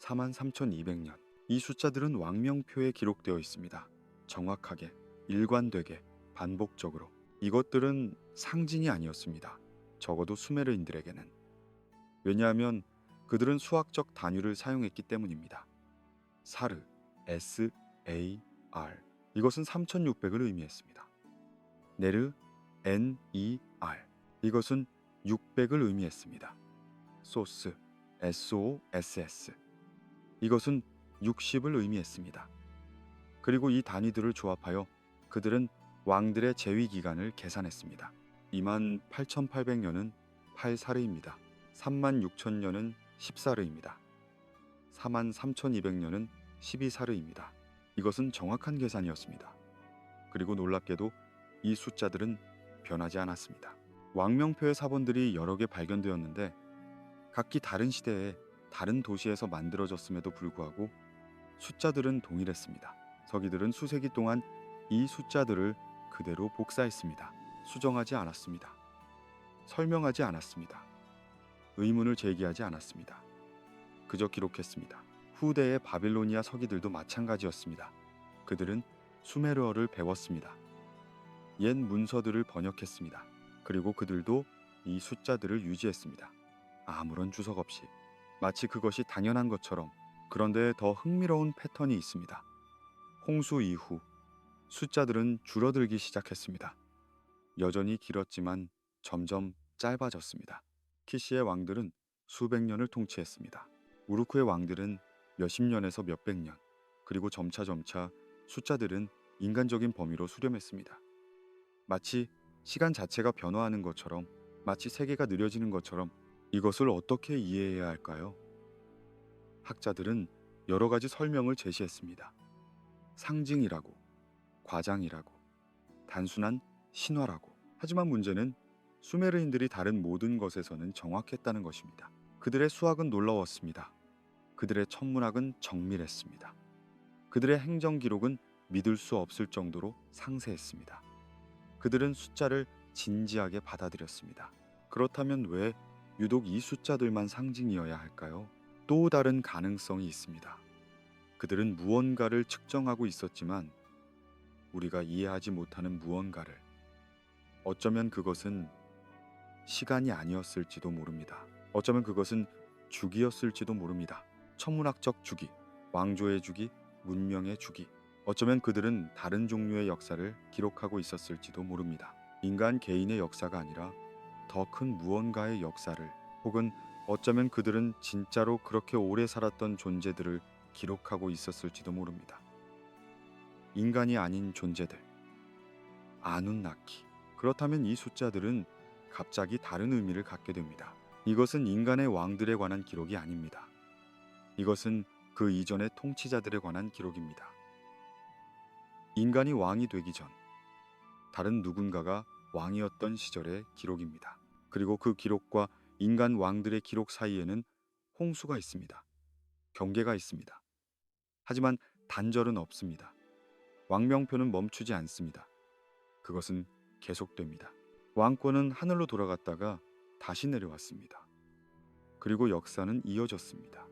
43,200년. 이 숫자들은 왕명표에 기록되어 있습니다. 정확하게, 일관되게, 반복적으로. 이것들은 상징이 아니었습니다. 적어도 수메르인들에게는. 왜냐하면 그들은 수학적 단위를 사용했기 때문입니다. 사르, S-A-R. 이것은 3600을 의미했습니다. 네르, N-E-R. 이것은 600을 의미했습니다. 소스, S-O-S-S. 이것은 60을 의미했습니다. 그리고 이 단위들을 조합하여 그들은 왕들의 재위 기간을 계산했습니다. 28,800년은 8사르입니다. 36,000년은 10사르입니다. 43,200년은 12사르입니다. 이것은 정확한 계산이었습니다. 그리고 놀랍게도 이 숫자들은 변하지 않았습니다. 왕명표의 사본들이 여러 개 발견되었는데 각기 다른 시대에 다른 도시에서 만들어졌음에도 불구하고 숫자들은 동일했습니다. 서기들은 수세기 동안 이 숫자들을 그대로 복사했습니다. 수정하지 않았습니다. 설명하지 않았습니다. 의문을 제기하지 않았습니다. 그저 기록했습니다. 후대의 바빌로니아 서기들도 마찬가지였습니다. 그들은 수메르어를 배웠습니다. 옛 문서들을 번역했습니다. 그리고 그들도 이 숫자들을 유지했습니다. 아무런 주석 없이. 마치 그것이 당연한 것처럼. 그런데 더 흥미로운 패턴이 있습니다. 홍수 이후 숫자들은 줄어들기 시작했습니다. 여전히 길었지만 점점 짧아졌습니다. 키시의 왕들은 수백 년을 통치했습니다. 우르크의 왕들은 몇십 년에서 몇백 년, 그리고 점차 숫자들은 인간적인 범위로 수렴했습니다. 마치 시간 자체가 변화하는 것처럼, 마치 세계가 느려지는 것처럼. 이것을 어떻게 이해해야 할까요? 학자들은 여러 가지 설명을 제시했습니다. 상징이라고, 과장이라고, 단순한 신화라고. 하지만 문제는 수메르인들이 다른 모든 것에서는 정확했다는 것입니다. 그들의 수학은 놀라웠습니다. 그들의 천문학은 정밀했습니다. 그들의 행정 기록은 믿을 수 없을 정도로 상세했습니다. 그들은 숫자를 진지하게 받아들였습니다. 그렇다면 왜 유독 이 숫자들만 상징이어야 할까요? 또 다른 가능성이 있습니다. 그들은 무언가를 측정하고 있었지만 우리가 이해하지 못하는 무언가를, 어쩌면 그것은 시간이 아니었을지도 모릅니다. 어쩌면 그것은 주기였을지도 모릅니다. 천문학적 주기, 왕조의 주기, 문명의 주기. 어쩌면 그들은 다른 종류의 역사를 기록하고 있었을지도 모릅니다. 인간 개인의 역사가 아니라 더 큰 무언가의 역사를, 혹은 어쩌면 그들은 진짜로 그렇게 오래 살았던 존재들을 기록하고 있었을지도 모릅니다. 인간이 아닌 존재들, 아눈나키. 그렇다면 이 숫자들은 갑자기 다른 의미를 갖게 됩니다. 이것은 인간의 왕들에 관한 기록이 아닙니다. 이것은 그 이전의 통치자들에 관한 기록입니다. 인간이 왕이 되기 전 다른 누군가가 왕이었던 시절의 기록입니다. 그리고 그 기록과 인간 왕들의 기록 사이에는 홍수가 있습니다. 경계가 있습니다. 하지만 단절은 없습니다. 왕명표는 멈추지 않습니다. 그것은 계속됩니다. 왕권은 하늘로 돌아갔다가 다시 내려왔습니다. 그리고 역사는 이어졌습니다.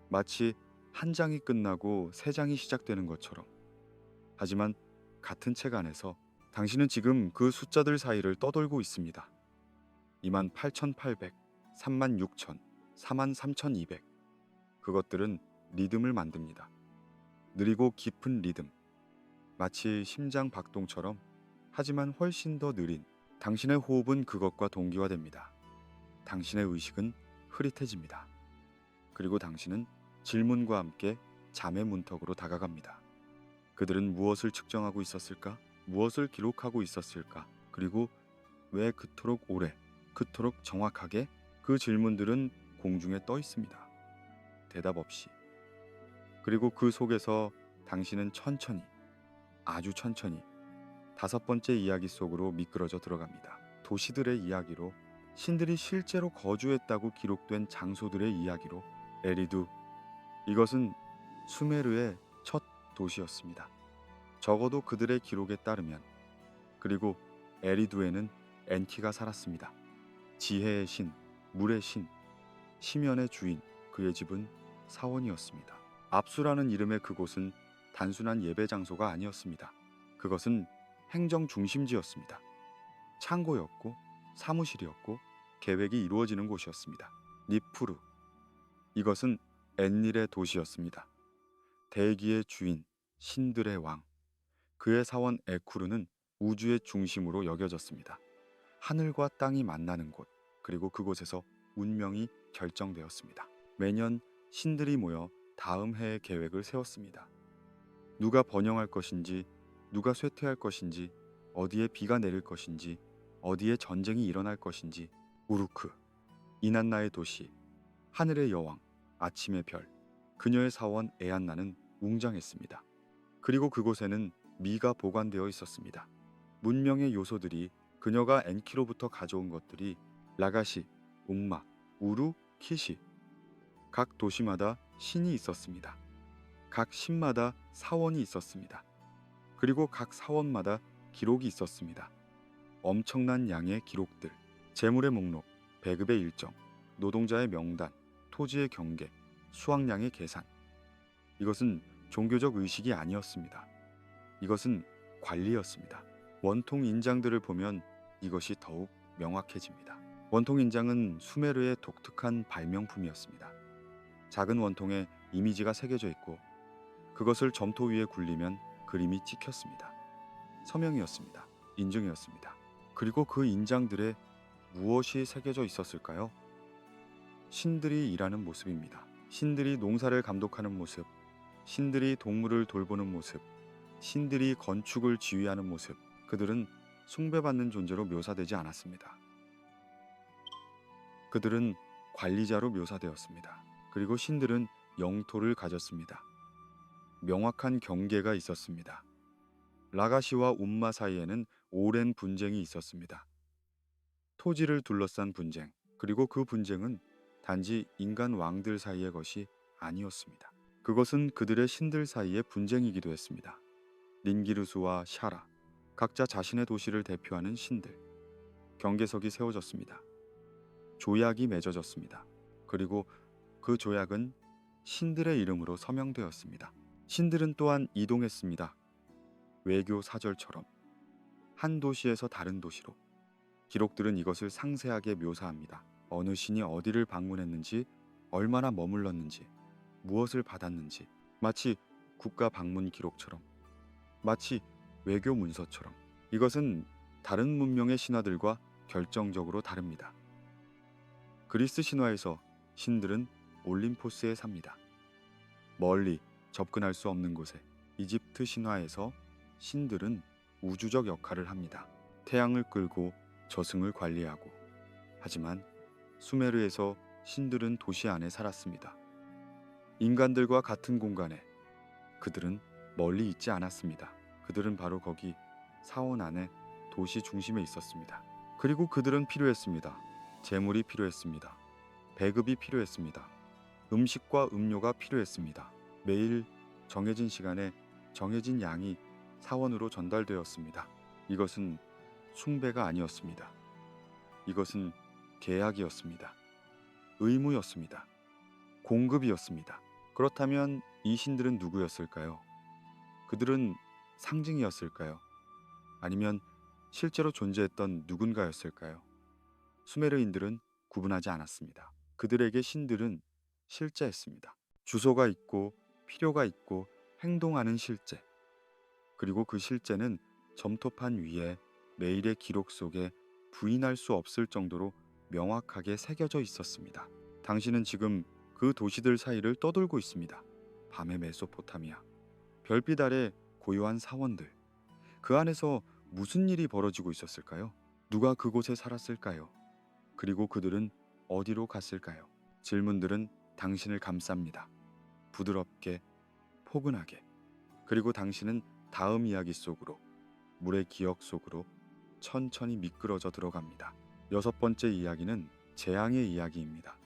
마치 한 장이 끝나고 새 장이 시작되는 것처럼. 하지만 같은 책 안에서 당신은 지금 그 숫자들 사이를 떠돌고 있습니다. 28,800, 36,000, 43,200. 그것들은 리듬을 만듭니다. 느리고 깊은 리듬. 마치 심장 박동처럼, 하지만 훨씬 더 느린. 당신의 호흡은 그것과 동기화됩니다. 당신의 의식은 흐릿해집니다. 그리고 당신은 질문과 함께 잠의 문턱으로 다가갑니다. 그들은 무엇을 측정하고 있었을까? 무엇을 기록하고 있었을까? 그리고 왜 그토록 오래, 그토록 정확하게? 그 질문들은 공중에 떠 있습니다. 대답 없이. 그리고 그 속에서 당신은 천천히, 아주 천천히 다섯 번째 이야기 속으로 미끄러져 들어갑니다. 도시들의 이야기로, 신들이 실제로 거주했다고 기록된 장소들의 이야기로 에리두, 이것은 수메르의 첫 도시였습니다. 적어도 그들의 기록에 따르면. 그리고 에리두에는 엔키가 살았습니다. 지혜의 신, 물의 신, 시면의 주인, 그의 집은 사원이었습니다. 압수라는 이름의 그곳은 단순한 예배 장소가 아니었습니다. 그것은 행정 중심지였습니다. 창고였고 사무실이었고 계획이 이루어지는 곳이었습니다. 니푸르, 이것은 엔닐의 도시였습니다. 대기의 주인, 신들의 왕, 그의 사원 에쿠르는 우주의 중심으로 여겨졌습니다. 하늘과 땅이 만나는 곳, 그리고 그곳에서 운명이 결정되었습니다. 매년 신들이 모여 다음 해의 계획을 세웠습니다. 누가 번영할 것인지, 누가 쇠퇴할 것인지, 어디에 비가 내릴 것인지, 어디에 전쟁이 일어날 것인지. 우루크, 이난나의 도시, 하늘의 여왕, 아침의 별, 그녀의 사원 에안나는 웅장했습니다. 그리고 그곳에는 미가 보관되어 있었습니다. 문명의 요소들이, 그녀가 엔키로부터 가져온 것들이 라가시, 웅마, 우루, 키시. 각 도시마다 신이 있었습니다. 각 신마다 사원이 있었습니다. 그리고 각 사원마다 기록이 있었습니다. 엄청난 양의 기록들, 재물의 목록, 배급의 일정, 노동자의 명단, 토지의 경계, 수확량의 계산. 이것은 종교적 의식이 아니었습니다. 이것은 관리였습니다. 원통 인장들을 보면 이것이 더욱 명확해집니다. 원통 인장은 수메르의 독특한 발명품이었습니다. 작은 원통에 이미지가 새겨져 있고 그것을 점토 위에 굴리면 그림이 찍혔습니다. 서명이었습니다. 인증이었습니다. 그리고 그 인장들에 무엇이 새겨져 있었을까요? 신들이 일하는 모습입니다. 신들이 농사를 감독하는 모습, 신들이 동물을 돌보는 모습, 신들이 건축을 지휘하는 모습. 그들은 숭배받는 존재로 묘사되지 않았습니다. 그들은 관리자로 묘사되었습니다. 그리고 신들은 영토를 가졌습니다. 명확한 경계가 있었습니다. 라가시와 운마 사이에는 오랜 분쟁이 있었습니다. 토지를 둘러싼 분쟁, 그리고 그 분쟁은 단지 인간 왕들 사이의 것이 아니었습니다. 그것은 그들의 신들 사이의 분쟁이기도 했습니다. 닌기르수와 샤라, 각자 자신의 도시를 대표하는 신들. 경계석이 세워졌습니다. 조약이 맺어졌습니다. 그리고 그 조약은 신들의 이름으로 서명되었습니다. 신들은 또한 이동했습니다. 외교 사절처럼 한 도시에서 다른 도시로. 기록들은 이것을 상세하게 묘사합니다. 어느 신이 어디를 방문했는지, 얼마나 머물렀는지, 무엇을 받았는지. 마치 국가 방문 기록처럼, 마치 외교 문서처럼. 이것은 다른 문명의 신화들과 결정적으로 다릅니다. 그리스 신화에서 신들은 올림포스에 삽니다. 멀리 접근할 수 없는 곳에. 이집트 신화에서 신들은 우주적 역할을 합니다. 태양을 끌고 저승을 관리하고. 하지만 수메르에서 신들은 도시 안에 살았습니다. 인간들과 같은 공간에. 그들은 멀리 있지 않았습니다. 그들은 바로 거기 사원 안에 도시 중심에 있었습니다. 그리고 그들은 필요했습니다. 재물이 필요했습니다. 배급이 필요했습니다. 음식과 음료가 필요했습니다. 매일 정해진 시간에 정해진 양이 사원으로 전달되었습니다. 이것은 숭배가 아니었습니다. 이것은 계약이었습니다. 의무였습니다. 공급이었습니다. 그렇다면 이 신들은 누구였을까요? 그들은 상징이었을까요? 아니면 실제로 존재했던 누군가였을까요? 수메르인들은 구분하지 않았습니다. 그들에게 신들은 실제했습니다. 주소가 있고 필요가 있고 행동하는 실제. 그리고 그 실제는 점토판 위에 매일의 기록 속에 부인할 수 없을 정도로 명확하게 새겨져 있었습니다. 당신은 지금 그 도시들 사이를 떠돌고 있습니다. 밤의 메소포타미아, 별빛 아래 고요한 사원들. 그 안에서 무슨 일이 벌어지고 있었을까요? 누가 그곳에 살았을까요? 그리고 그들은 어디로 갔을까요? 질문들은 당신을 감쌉니다. 부드럽게, 포근하게. 그리고 당신은 다음 이야기 속으로, 물의 기억 속으로 천천히 미끄러져 들어갑니다. 여섯 번째 이야기는 재앙의 이야기입니다.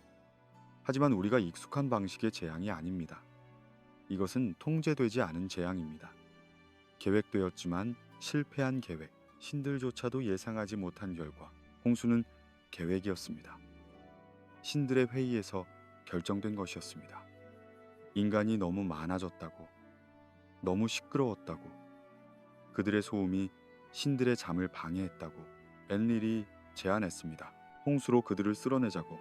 하지만 우리가 익숙한 방식의 재앙이 아닙니다. 이것은 통제되지 않은 재앙입니다. 계획되었지만 실패한 계획, 신들조차도 예상하지 못한 결과. 홍수는 계획이었습니다. 신들의 회의에서 결정된 것이었습니다. 인간이 너무 많아졌다고, 너무 시끄러웠다고, 그들의 소음이 신들의 잠을 방해했다고 엔릴이 제안했습니다. 홍수로 그들을 쓸어내자고.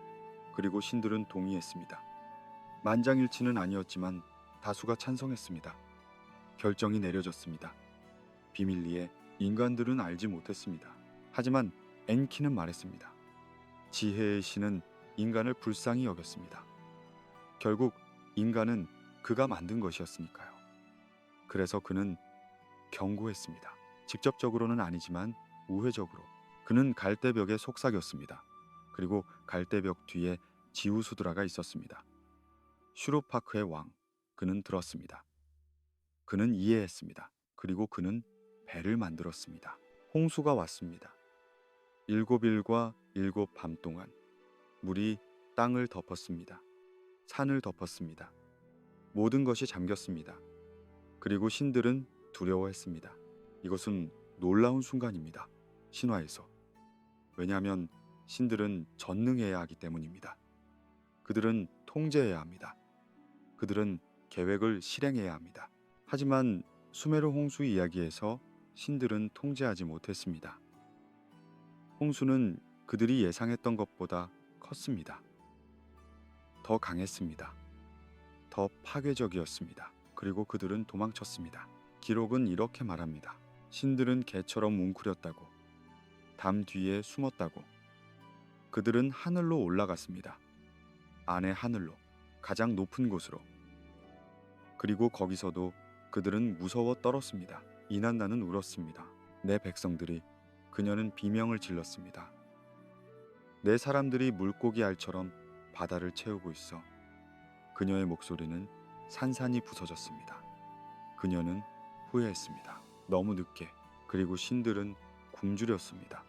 그리고 신들은 동의했습니다. 만장일치는 아니었지만 다수가 찬성했습니다. 결정이 내려졌습니다. 비밀리에 인간들은 알지 못했습니다. 하지만 엔키는 말했습니다. 지혜의 신은 인간을 불쌍히 여겼습니다. 결국 인간은 그가 만든 것이었으니까요. 그래서 그는 경고했습니다. 직접적으로는 아니지만 우회적으로. 그는 갈대벽에 속삭였습니다. 그리고 갈대벽 뒤에 지우수드라가 있었습니다. 슈로파크의 왕, 그는 들었습니다. 그는 이해했습니다. 그리고 그는 배를 만들었습니다. 홍수가 왔습니다. 7일과 7밤 동안 물이 땅을 덮었습니다. 산을 덮었습니다. 모든 것이 잠겼습니다. 그리고 신들은 두려워했습니다. 이것은 놀라운 순간입니다. 신화에서. 왜냐하면 신들은 전능해야 하기 때문입니다. 그들은 통제해야 합니다. 그들은 계획을 실행해야 합니다. 하지만 수메르 홍수 이야기에서 신들은 통제하지 못했습니다. 홍수는 그들이 예상했던 것보다 컸습니다. 더 강했습니다. 더 파괴적이었습니다. 그리고 그들은 도망쳤습니다. 기록은 이렇게 말합니다. 신들은 개처럼 웅크렸다고, 담 뒤에 숨었다고. 그들은 하늘로 올라갔습니다. 안의 하늘로, 가장 높은 곳으로. 그리고 거기서도 그들은 무서워 떨었습니다. 이난나는 울었습니다. 내 백성들이, 그녀는 비명을 질렀습니다. 내 사람들이 물고기 알처럼 바다를 채우고 있어. 그녀의 목소리는 산산이 부서졌습니다. 그녀는 후회했습니다. 너무 늦게. 그리고 신들은 굶주렸습니다.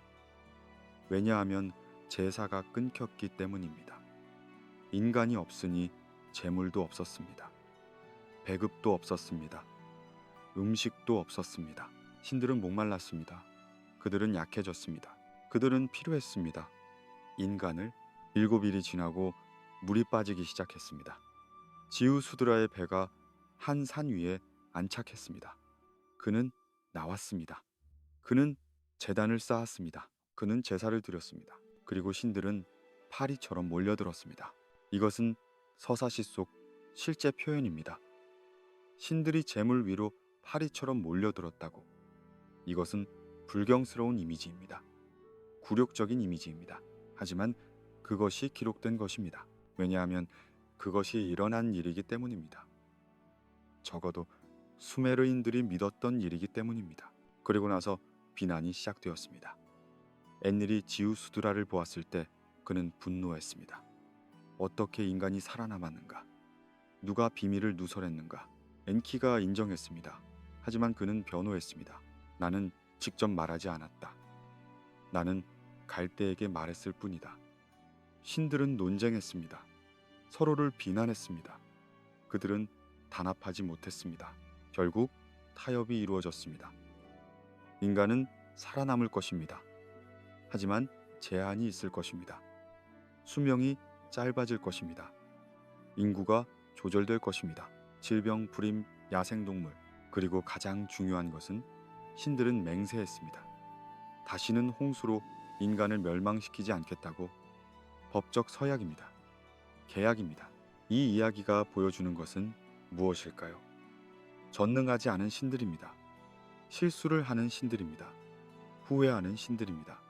왜냐하면 제사가 끊겼기 때문입니다. 인간이 없으니 재물도 없었습니다. 배급도 없었습니다. 음식도 없었습니다. 신들은 목말랐습니다. 그들은 약해졌습니다. 그들은 필요했습니다. 인간을. 7일이 지나고 물이 빠지기 시작했습니다. 지우수드라의 배가 한 산 위에 안착했습니다. 그는 나왔습니다. 그는 제단을 쌓았습니다. 그는 제사를 드렸습니다. 그리고 신들은 파리처럼 몰려들었습니다. 이것은 서사시 속 실제 표현입니다. 신들이 재물 위로 파리처럼 몰려들었다고. 이것은 불경스러운 이미지입니다. 굴욕적인 이미지입니다. 하지만 그것이 기록된 것입니다. 왜냐하면 그것이 일어난 일이기 때문입니다. 적어도 수메르인들이 믿었던 일이기 때문입니다. 그리고 나서 비난이 시작되었습니다. 엔릴이 지우수드라를 보았을 때 그는 분노했습니다. 어떻게 인간이 살아남았는가? 누가 비밀을 누설했는가? 엔키가 인정했습니다. 하지만 그는 변호했습니다. 나는 직접 말하지 않았다. 나는 갈대에게 말했을 뿐이다. 신들은 논쟁했습니다. 서로를 비난했습니다. 그들은 단합하지 못했습니다. 결국 타협이 이루어졌습니다. 인간은 살아남을 것입니다. 하지만 제한이 있을 것입니다. 수명이 짧아질 것입니다. 인구가 조절될 것입니다. 질병, 불임, 야생동물, 그리고 가장 중요한 것은 신들은 맹세했습니다. 다시는 홍수로 인간을 멸망시키지 않겠다고. 법적 서약입니다. 계약입니다. 이 이야기가 보여주는 것은 무엇일까요? 전능하지 않은 신들입니다. 실수를 하는 신들입니다. 후회하는 신들입니다.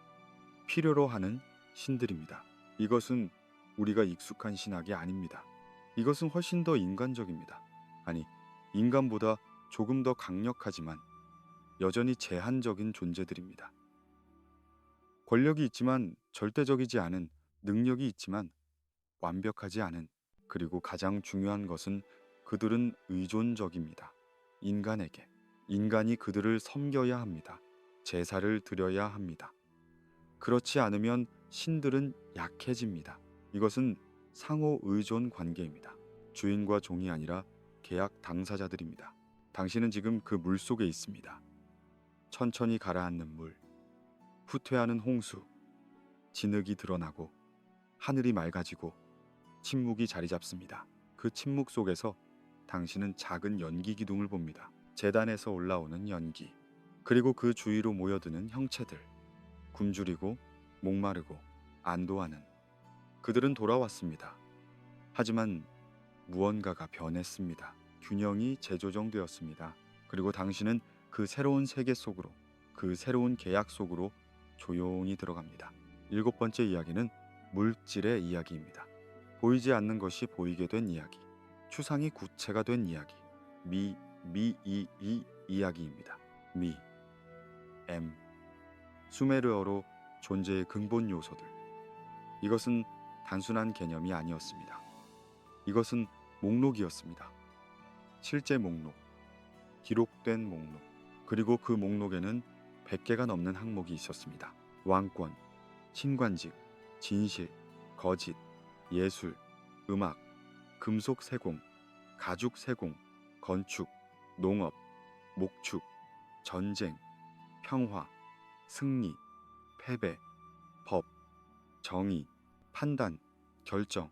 필요로 하는 신들입니다. 이것은 우리가 익숙한 신학이 아닙니다. 이것은 훨씬 더 인간적입니다. 아니, 인간보다 조금 더 강력하지만 여전히 제한적인 존재들입니다. 권력이 있지만 절대적이지 않은, 능력이 있지만 완벽하지 않은, 그리고 가장 중요한 것은 그들은 의존적입니다. 인간에게. 인간이 그들을 섬겨야 합니다. 제사를 드려야 합니다. 그렇지 않으면 신들은 약해집니다. 이것은 상호 의존 관계입니다. 주인과 종이 아니라 계약 당사자들입니다. 당신은 지금 그 물 속에 있습니다. 천천히 가라앉는 물, 후퇴하는 홍수, 진흙이 드러나고 하늘이 맑아지고 침묵이 자리 잡습니다. 그 침묵 속에서 당신은 작은 연기 기둥을 봅니다. 재단에서 올라오는 연기, 그리고 그 주위로 모여드는 형체들, 굶주리고 목마르고 안도하는 그들은 돌아왔습니다. 하지만 무언가가 변했습니다. 균형이 재조정되었습니다. 그리고 당신은 그 새로운 세계 속으로, 그 새로운 계약 속으로 조용히 들어갑니다. 일곱 번째 이야기는 물질의 이야기입니다. 보이지 않는 것이 보이게 된 이야기, 추상이 구체가 된 이야기, 이 이야기입니다. 미, 수메르어로 존재의 근본 요소들. 이것은 단순한 개념이 아니었습니다. 이것은 목록이었습니다. 실제 목록, 기록된 목록, 그리고 그 목록에는 100개가 넘는 항목이 있었습니다. 왕권, 신관직, 진실, 거짓, 예술, 음악, 금속 세공, 가죽 세공, 건축, 농업, 목축, 전쟁, 평화, 승리, 패배, 법, 정의, 판단, 결정,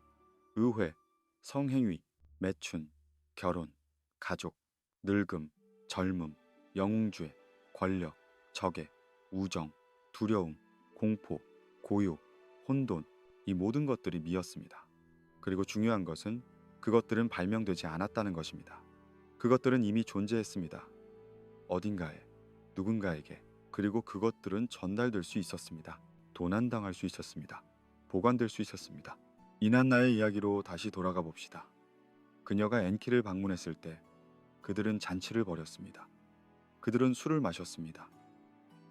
의회, 성행위, 매춘, 결혼, 가족, 늙음, 젊음, 영웅주의, 권력, 적애, 우정, 두려움, 공포, 고요, 혼돈, 이 모든 것들이 미였습니다. 그리고 중요한 것은 그것들은 발명되지 않았다는 것입니다. 그것들은 이미 존재했습니다. 어딘가에, 누군가에게. 그리고 그것들은 전달될 수 있었습니다. 도난당할 수 있었습니다. 보관될 수 있었습니다. 이난나의 이야기로 다시 돌아가 봅시다. 그녀가 엔키를 방문했을 때 그들은 잔치를 벌였습니다. 그들은 술을 마셨습니다.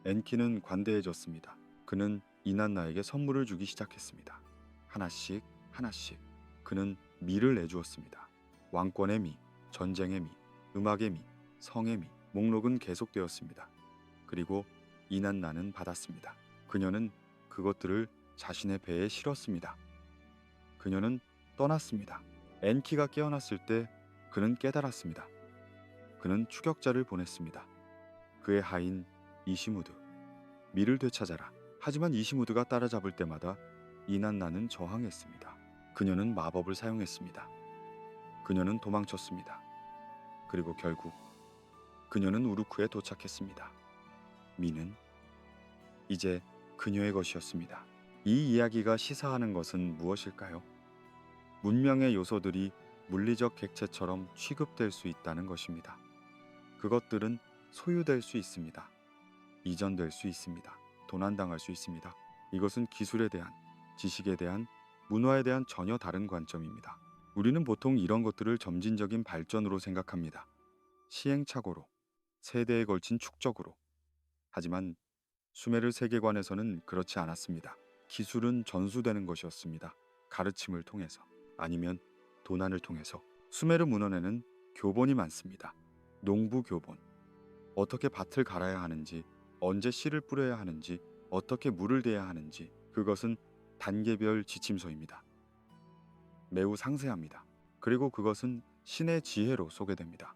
엔키는 관대해졌습니다. 그는 이난나에게 선물을 주기 시작했습니다. 하나씩 하나씩. 그는 미를 내주었습니다. 왕권의 미, 전쟁의 미, 음악의 미, 성의 미. 목록은 계속되었습니다. 그리고 이난나는 받았습니다. 그녀는 그것들을 자신의 배에 실었습니다. 그녀는 떠났습니다. 엔키가 깨어났을 때 그는 깨달았습니다. 그는 추격자를 보냈습니다. 그의 하인 이시무드, 미를 되찾아라. 하지만 이시무드가 따라잡을 때마다 이난나는 저항했습니다. 그녀는 마법을 사용했습니다. 그녀는 도망쳤습니다. 그리고 결국 그녀는 우루크에 도착했습니다. 미는 이제 그녀의 것이었습니다. 이 이야기가 시사하는 것은 무엇일까요? 문명의 요소들이 물리적 객체처럼 취급될 수 있다는 것입니다. 그것들은 소유될 수 있습니다. 이전될 수 있습니다. 도난당할 수 있습니다. 이것은 기술에 대한, 지식에 대한, 문화에 대한 전혀 다른 관점입니다. 우리는 보통 이런 것들을 점진적인 발전으로 생각합니다. 시행착오로, 세대에 걸친 축적으로. 하지만 수메르 세계관에서는 그렇지 않았습니다. 기술은 전수되는 것이었습니다. 가르침을 통해서, 아니면 도난을 통해서. 수메르 문헌에는 교본이 많습니다. 농부 교본, 어떻게 밭을 갈아야 하는지, 언제 씨를 뿌려야 하는지, 어떻게 물을 대야 하는지, 그것은 단계별 지침서입니다. 매우 상세합니다. 그리고 그것은 신의 지혜로 소개됩니다.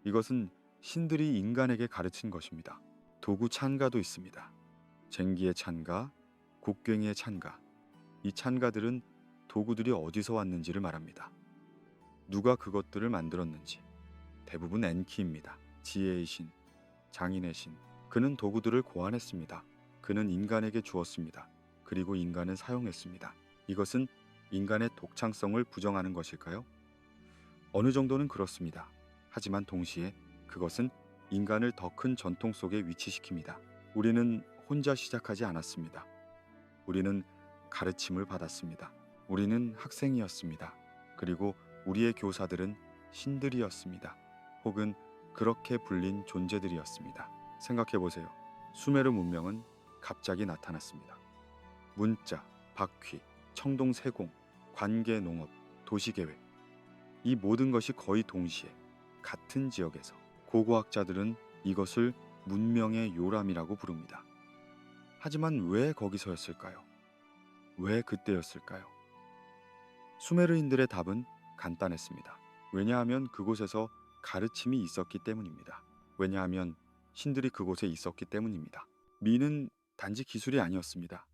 이것은 신들이 인간에게 가르친 것입니다. 도구 찬가도 있습니다. 쟁기의 찬가, 곡괭이의 찬가. 이 찬가들은 도구들이 어디서 왔는지를 말합니다. 누가 그것들을 만들었는지. 대부분 엔키입니다. 지혜의 신, 장인의 신. 그는 도구들을 고안했습니다. 그는 인간에게 주었습니다. 그리고 인간은 사용했습니다. 이것은 인간의 독창성을 부정하는 것일까요? 어느 정도는 그렇습니다. 하지만 동시에 그것은 인간을 더 큰 전통 속에 위치시킵니다. 우리는 혼자 시작하지 않았습니다. 우리는 가르침을 받았습니다. 우리는 학생이었습니다. 그리고 우리의 교사들은 신들이었습니다. 혹은 그렇게 불린 존재들이었습니다. 생각해 보세요. 수메르 문명은 갑자기 나타났습니다. 문자, 바퀴, 청동 세공, 관계 농업, 도시계획. 이 모든 것이 거의 동시에 같은 지역에서. 고고학자들은 이것을 문명의 요람이라고 부릅니다. 하지만 왜 거기서였을까요? 왜 그때였을까요? 수메르인들의 답은 간단했습니다. 왜냐하면 그곳에서 가르침이 있었기 때문입니다. 왜냐하면 신들이 그곳에 있었기 때문입니다. 미는 단지 기술이 아니었습니다.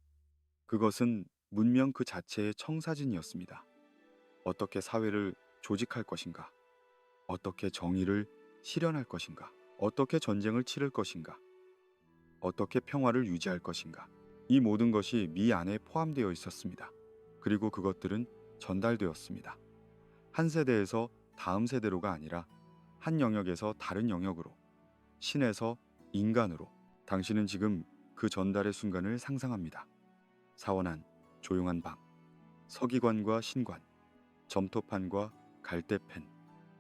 그것은 문명 그 자체의 청사진이었습니다. 어떻게 사회를 조직할 것인가? 어떻게 정의를 실현할 것인가? 어떻게 전쟁을 치를 것인가? 어떻게 평화를 유지할 것인가? 이 모든 것이 미 안에 포함되어 있었습니다. 그리고 그것들은 전달되었습니다. 한 세대에서 다음 세대로가 아니라 한 영역에서 다른 영역으로, 신에서 인간으로. 당신은 지금 그 전달의 순간을 상상합니다. 사원한 조용한 방, 서기관과 신관, 점토판과 갈대펜,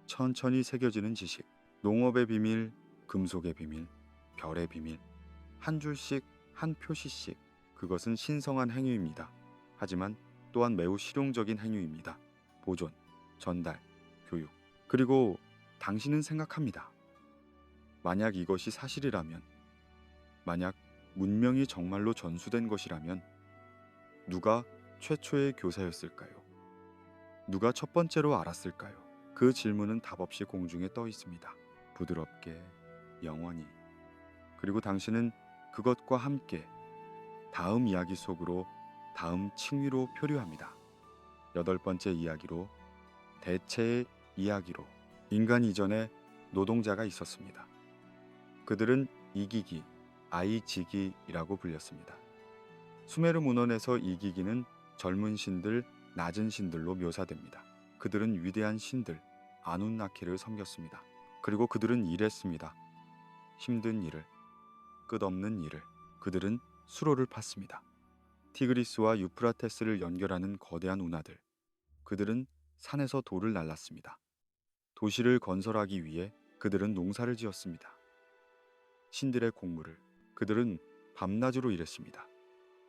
천천히 새겨지는 지식, 농업의 비밀, 금속의 비밀, 별의 비밀, 한 줄씩 한 표시씩. 그것은 신성한 행위입니다. 하지만 또한 매우 실용적인 행위입니다. 보존, 전달, 교육. 그리고 당신은 생각합니다. 만약 이것이 사실이라면, 만약 문명이 정말로 전수된 것이라면 누가 최초의 교사였을까요? 누가 첫 번째로 알았을까요? 그 질문은 답없이 공중에 떠 있습니다. 부드럽게, 영원히. 그리고 당신은 그것과 함께 다음 이야기 속으로, 다음 층위로 표류합니다. 여덟 번째 이야기로, 대체의 이야기로. 인간 이전에 노동자가 있었습니다. 그들은 이기기, 아이지기이라고 불렸습니다. 수메르 문헌에서 이기기는 젊은 신들, 낮은 신들로 묘사됩니다. 그들은 위대한 신들, 아눈나키를 섬겼습니다. 그리고 그들은 일했습니다. 힘든 일을, 끝없는 일을. 그들은 수로를 팠습니다. 티그리스와 유프라테스를 연결하는 거대한 운하들. 그들은 산에서 돌을 날랐습니다. 도시를 건설하기 위해 그들은 농사를 지었습니다. 신들의 공물을. 그들은 밤낮으로 일했습니다.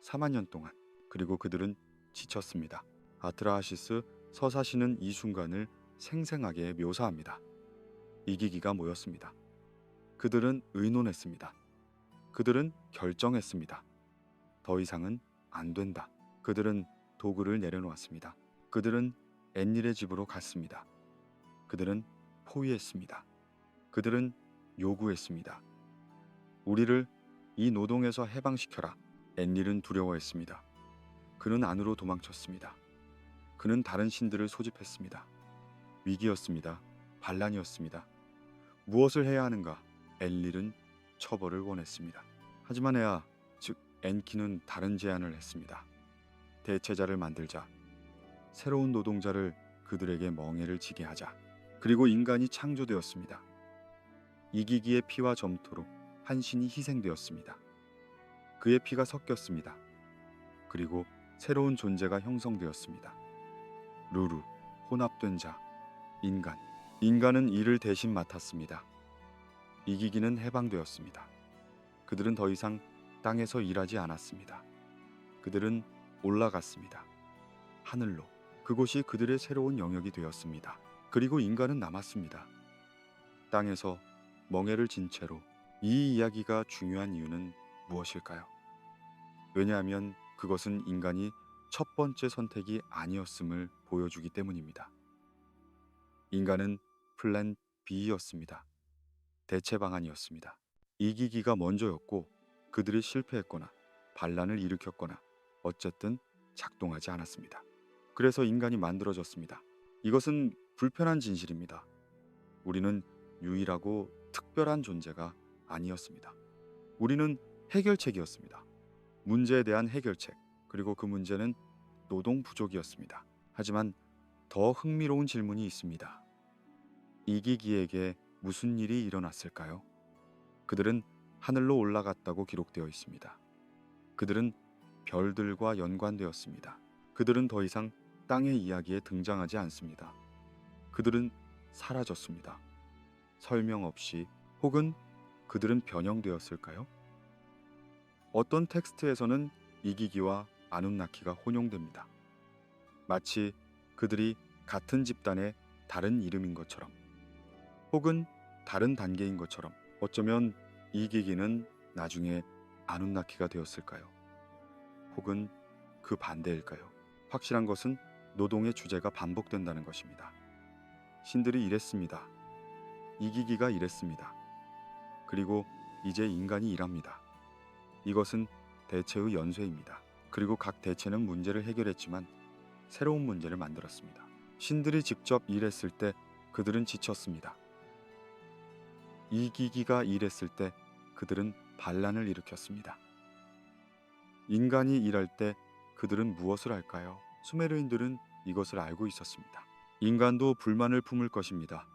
4만 년 동안. 그리고 그들은 지쳤습니다. 아트라하시스 서사시는 이 순간을 생생하게 묘사합니다. 이기기가 모였습니다. 그들은 의논했습니다. 그들은 결정했습니다. 더 이상은 안 된다. 그들은 도구를 내려놓았습니다. 그들은 앤닐의 집으로 갔습니다. 그들은 포위했습니다. 그들은 요구했습니다. 우리를 이 노동에서 해방시켜라. 앤닐은 두려워했습니다. 그는 안으로 도망쳤습니다. 그는 다른 신들을 소집했습니다. 위기였습니다. 반란이었습니다. 무엇을 해야 하는가? 앤닐은 처벌을 원했습니다. 하지만 에아, 즉 엔키는 다른 제안을 했습니다. 대체자를 만들자. 새로운 노동자를 그들에게 멍에를 지게 하자. 그리고 인간이 창조되었습니다. 이기기의 피와 점토로 한 신이 희생되었습니다. 그의 피가 섞였습니다. 그리고 새로운 존재가 형성되었습니다. 루루, 혼합된 자, 인간. 인간은 이를 대신 맡았습니다. 이기기는 해방되었습니다. 그들은 더 이상 땅에서 일하지 않았습니다. 그들은 올라갔습니다. 하늘로. 그곳이 그들의 새로운 영역이 되었습니다. 그리고 인간은 남았습니다. 땅에서 멍에를 진 채로. 이 이야기가 중요한 이유는 무엇일까요? 왜냐하면 그것은 인간이 첫 번째 선택이 아니었음을 보여주기 때문입니다. 인간은 플랜 B였습니다. 대체 방안이었습니다. 이기기가 먼저였고 그들이 실패했거나 반란을 일으켰거나 어쨌든 작동하지 않았습니다. 그래서 인간이 만들어졌습니다. 이것은 불편한 진실입니다. 우리는 유일하고 특별한 존재가 아니었습니다. 우리는 해결책이었습니다. 문제에 대한 해결책, 그리고 그 문제는 노동 부족이었습니다. 하지만 더 흥미로운 질문이 있습니다. 이기기에게 무슨 일이 일어났을까요? 그들은 하늘로 올라갔다고 기록되어 있습니다. 그들은 별들과 연관되었습니다. 그들은 더 이상 땅의 이야기에 등장하지 않습니다. 그들은 사라졌습니다. 설명 없이. 혹은 그들은 변형되었을까요? 어떤 텍스트에서는 이기기와 아눈나키가 혼용됩니다. 마치 그들이 같은 집단의 다른 이름인 것처럼, 혹은 다른 단계인 것처럼. 어쩌면 이기기는 나중에 아눈나키가 되었을까요? 혹은 그 반대일까요? 확실한 것은 노동의 주제가 반복된다는 것입니다. 신들이 이랬습니다. 이기기가 이랬습니다. 그리고 이제 인간이 일합니다. 이것은 대체의 연쇄입니다. 그리고 각 대체는 문제를 해결했지만 새로운 문제를 만들었습니다. 신들이 직접 일했을 때 그들은 지쳤습니다. 이기기가 일했을 때 그들은 반란을 일으켰습니다. 인간이 일할 때 그들은 무엇을 할까요? 수메르인들은 이것을 알고 있었습니다. 인간도 불만을 품을 것입니다.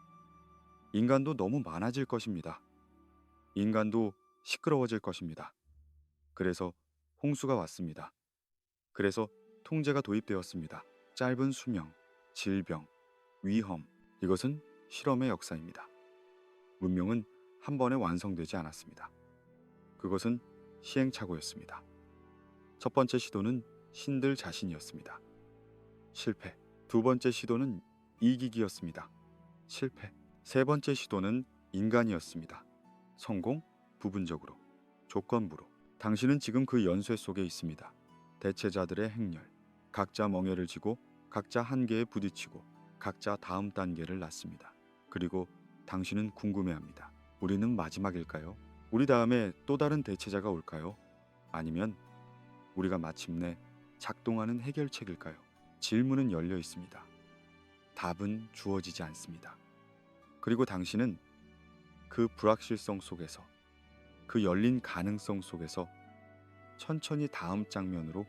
인간도 너무 많아질 것입니다. 인간도 시끄러워질 것입니다. 그래서 홍수가 왔습니다. 그래서 통제가 도입되었습니다. 짧은 수명, 질병, 위험, 이것은 실험의 역사입니다. 문명은 한 번에 완성되지 않았습니다. 그것은 시행착오였습니다. 첫 번째 시도는 신들 자신이었습니다. 실패. 두 번째 시도는 이기기였습니다. 실패. 세 번째 시도는 인간이었습니다. 성공, 부분적으로, 조건부로. 당신은 지금 그 연쇄 속에 있습니다. 대체자들의 행렬. 각자 멍에를 쥐고 각자 한계에 부딪히고 각자 다음 단계를 낳습니다. 그리고 당신은 궁금해합니다. 우리는 마지막일까요? 우리 다음에 또 다른 대체자가 올까요? 아니면 우리가 마침내 작동하는 해결책일까요? 질문은 열려 있습니다. 답은 주어지지 않습니다. 그리고 당신은 그 불확실성 속에서, 그 열린 가능성 속에서 천천히 다음 장면으로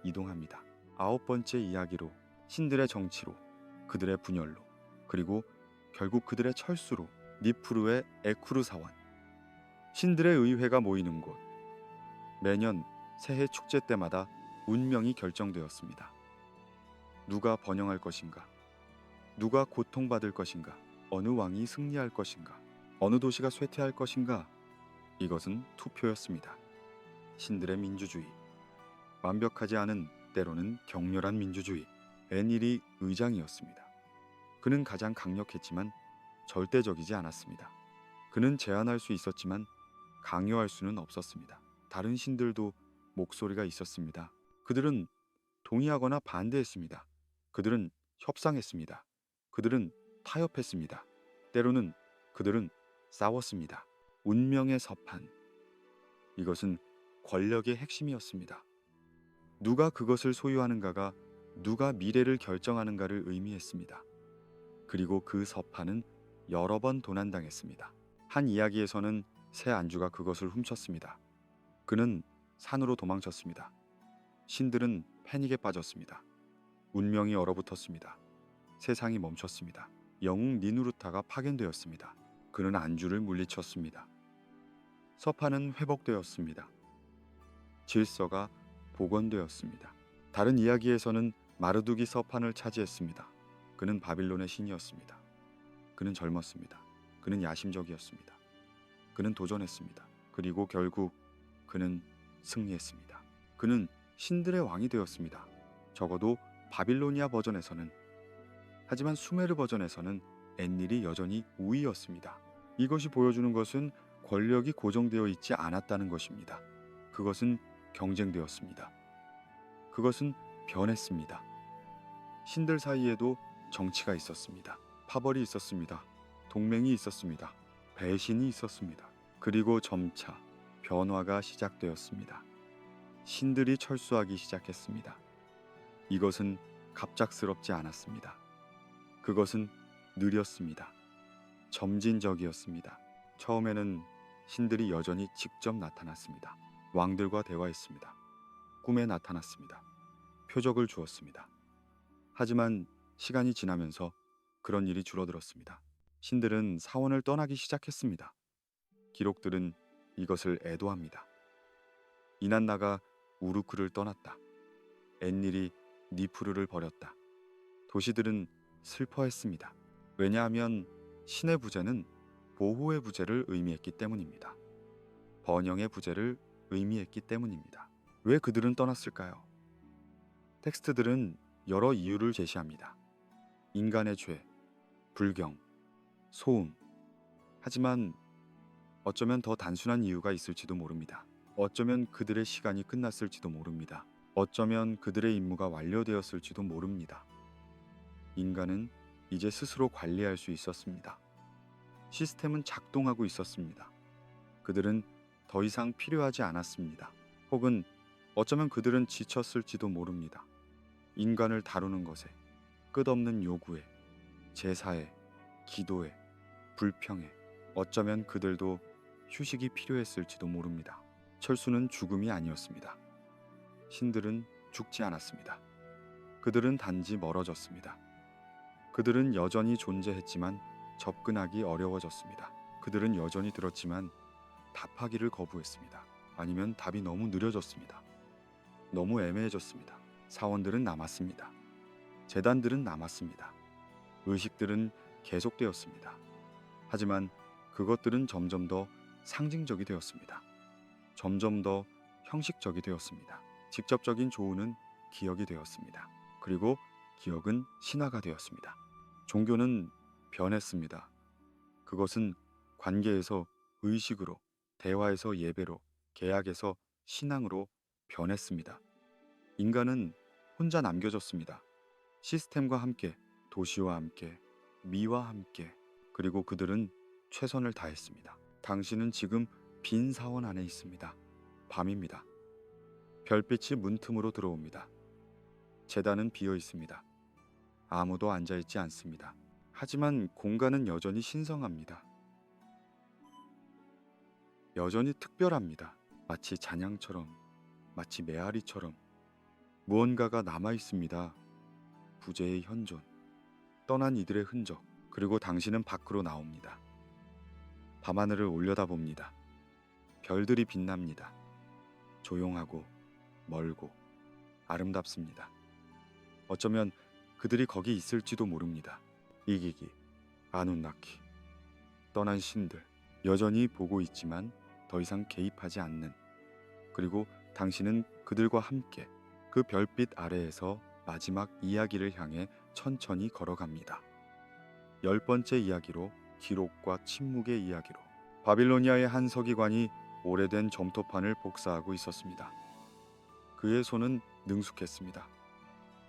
이동합니다. 아홉 번째 이야기로, 신들의 정치로, 그들의 분열로, 그리고 결국 그들의 철수로, 니프루의 에쿠르 사원. 신들의 의회가 모이는 곳. 매년 새해 축제 때마다 운명이 결정되었습니다. 누가 번영할 것인가? 누가 고통받을 것인가? 어느 왕이 승리할 것인가? 어느 도시가 쇠퇴할 것인가? 이것은 투표였습니다. 신들의 민주주의. 완벽하지 않은, 때로는 격렬한 민주주의. 애닐이 의장이었습니다. 그는 가장 강력했지만 절대적이지 않았습니다. 그는 제한할 수 있었지만 강요할 수는 없었습니다. 다른 신들도 목소리가 있었습니다. 그들은 동의하거나 반대했습니다. 그들은 협상했습니다. 그들은 타협했습니다. 때로는 그들은 싸웠습니다. 운명의 서판. 이것은 권력의 핵심이었습니다. 누가 그것을 소유하는가가 누가 미래를 결정하는가를 의미했습니다. 그리고 그 서판은 여러 번 도난당했습니다. 한 이야기에서는 새 안주가 그것을 훔쳤습니다. 그는 산으로 도망쳤습니다. 신들은 패닉에 빠졌습니다. 운명이 얼어붙었습니다. 세상이 멈췄습니다. 영웅 니누르타가 파견되었습니다. 그는 안주를 물리쳤습니다. 서판은 회복되었습니다. 질서가 복원되었습니다. 다른 이야기에서는 마르둑이 서판을 차지했습니다. 그는 바빌론의 신이었습니다. 그는 젊었습니다. 그는 야심적이었습니다. 그는 도전했습니다. 그리고 결국 그는 승리했습니다. 그는 신들의 왕이 되었습니다. 적어도 바빌로니아 버전에서는. 하지만 수메르 버전에서는 엔닐이 여전히 우위였습니다. 이것이 보여주는 것은 권력이 고정되어 있지 않았다는 것입니다. 그것은 경쟁되었습니다. 그것은 변했습니다. 신들 사이에도 정치가 있었습니다. 파벌이 있었습니다. 동맹이 있었습니다. 배신이 있었습니다. 그리고 점차 변화가 시작되었습니다. 신들이 철수하기 시작했습니다. 이것은 갑작스럽지 않았습니다. 그것은 느렸습니다. 점진적이었습니다. 처음에는 신들이 여전히 직접 나타났습니다. 왕들과 대화했습니다. 꿈에 나타났습니다. 표적을 주었습니다. 하지만 시간이 지나면서 그런 일이 줄어들었습니다. 신들은 사원을 떠나기 시작했습니다. 기록들은 이것을 애도합니다. 이난나가 우루크를 떠났다. 엔닐이 니프루를 버렸다. 도시들은 슬퍼했습니다. 왜냐하면 신의 부재는 보호의 부재를 의미했기 때문입니다. 번영의 부재를 의미했기 때문입니다. 왜 그들은 떠났을까요? 텍스트들은 여러 이유를 제시합니다. 인간의 죄, 불경, 소음. 하지만 어쩌면 더 단순한 이유가 있을지도 모릅니다. 어쩌면 그들의 시간이 끝났을지도 모릅니다. 어쩌면 그들의 임무가 완료되었을지도 모릅니다. 인간은 이제 스스로 관리할 수 있었습니다. 시스템은 작동하고 있었습니다. 그들은 더 이상 필요하지 않았습니다. 혹은 어쩌면 그들은 지쳤을지도 모릅니다. 인간을 다루는 것에, 끝없는 요구에, 제사에, 기도에, 불평에, 어쩌면 그들도 휴식이 필요했을지도 모릅니다. 철수는 죽음이 아니었습니다. 신들은 죽지 않았습니다. 그들은 단지 멀어졌습니다. 그들은 여전히 존재했지만 접근하기 어려워졌습니다. 그들은 여전히 들었지만 답하기를 거부했습니다. 아니면 답이 너무 느려졌습니다. 너무 애매해졌습니다. 사원들은 남았습니다. 재단들은 남았습니다. 의식들은 계속되었습니다. 하지만 그것들은 점점 더 상징적이 되었습니다. 점점 더 형식적이 되었습니다. 직접적인 조우는 기억이 되었습니다. 그리고 기억은 신화가 되었습니다. 종교는 변했습니다. 그것은 관계에서 의식으로, 대화에서 예배로, 계약에서 신앙으로 변했습니다. 인간은 혼자 남겨졌습니다. 시스템과 함께, 도시와 함께, 미와 함께, 그리고 그들은 최선을 다했습니다. 당신은 지금 빈 사원 안에 있습니다. 밤입니다. 별빛이 문틈으로 들어옵니다. 제단은 비어 있습니다. 아무도 앉아 있지 않습니다. 하지만 공간은 여전히 신성합니다. 여전히 특별합니다. 마치 잔향처럼, 마치 메아리처럼 무언가가 남아 있습니다. 부재의 현존, 떠난 이들의 흔적, 그리고 당신은 밖으로 나옵니다. 밤하늘을 올려다봅니다. 별들이 빛납니다. 조용하고 멀고 아름답습니다. 어쩌면 그들이 거기 있을지도 모릅니다. 이기기, 아누나키, 떠난 신들, 여전히 보고 있지만 더 이상 개입하지 않는, 그리고 당신은 그들과 함께 그 별빛 아래에서 마지막 이야기를 향해 천천히 걸어갑니다. 10번째 이야기로, 기록과 침묵의 이야기로. 바빌로니아의 한 서기관이 오래된 점토판을 복사하고 있었습니다. 그의 손은 능숙했습니다.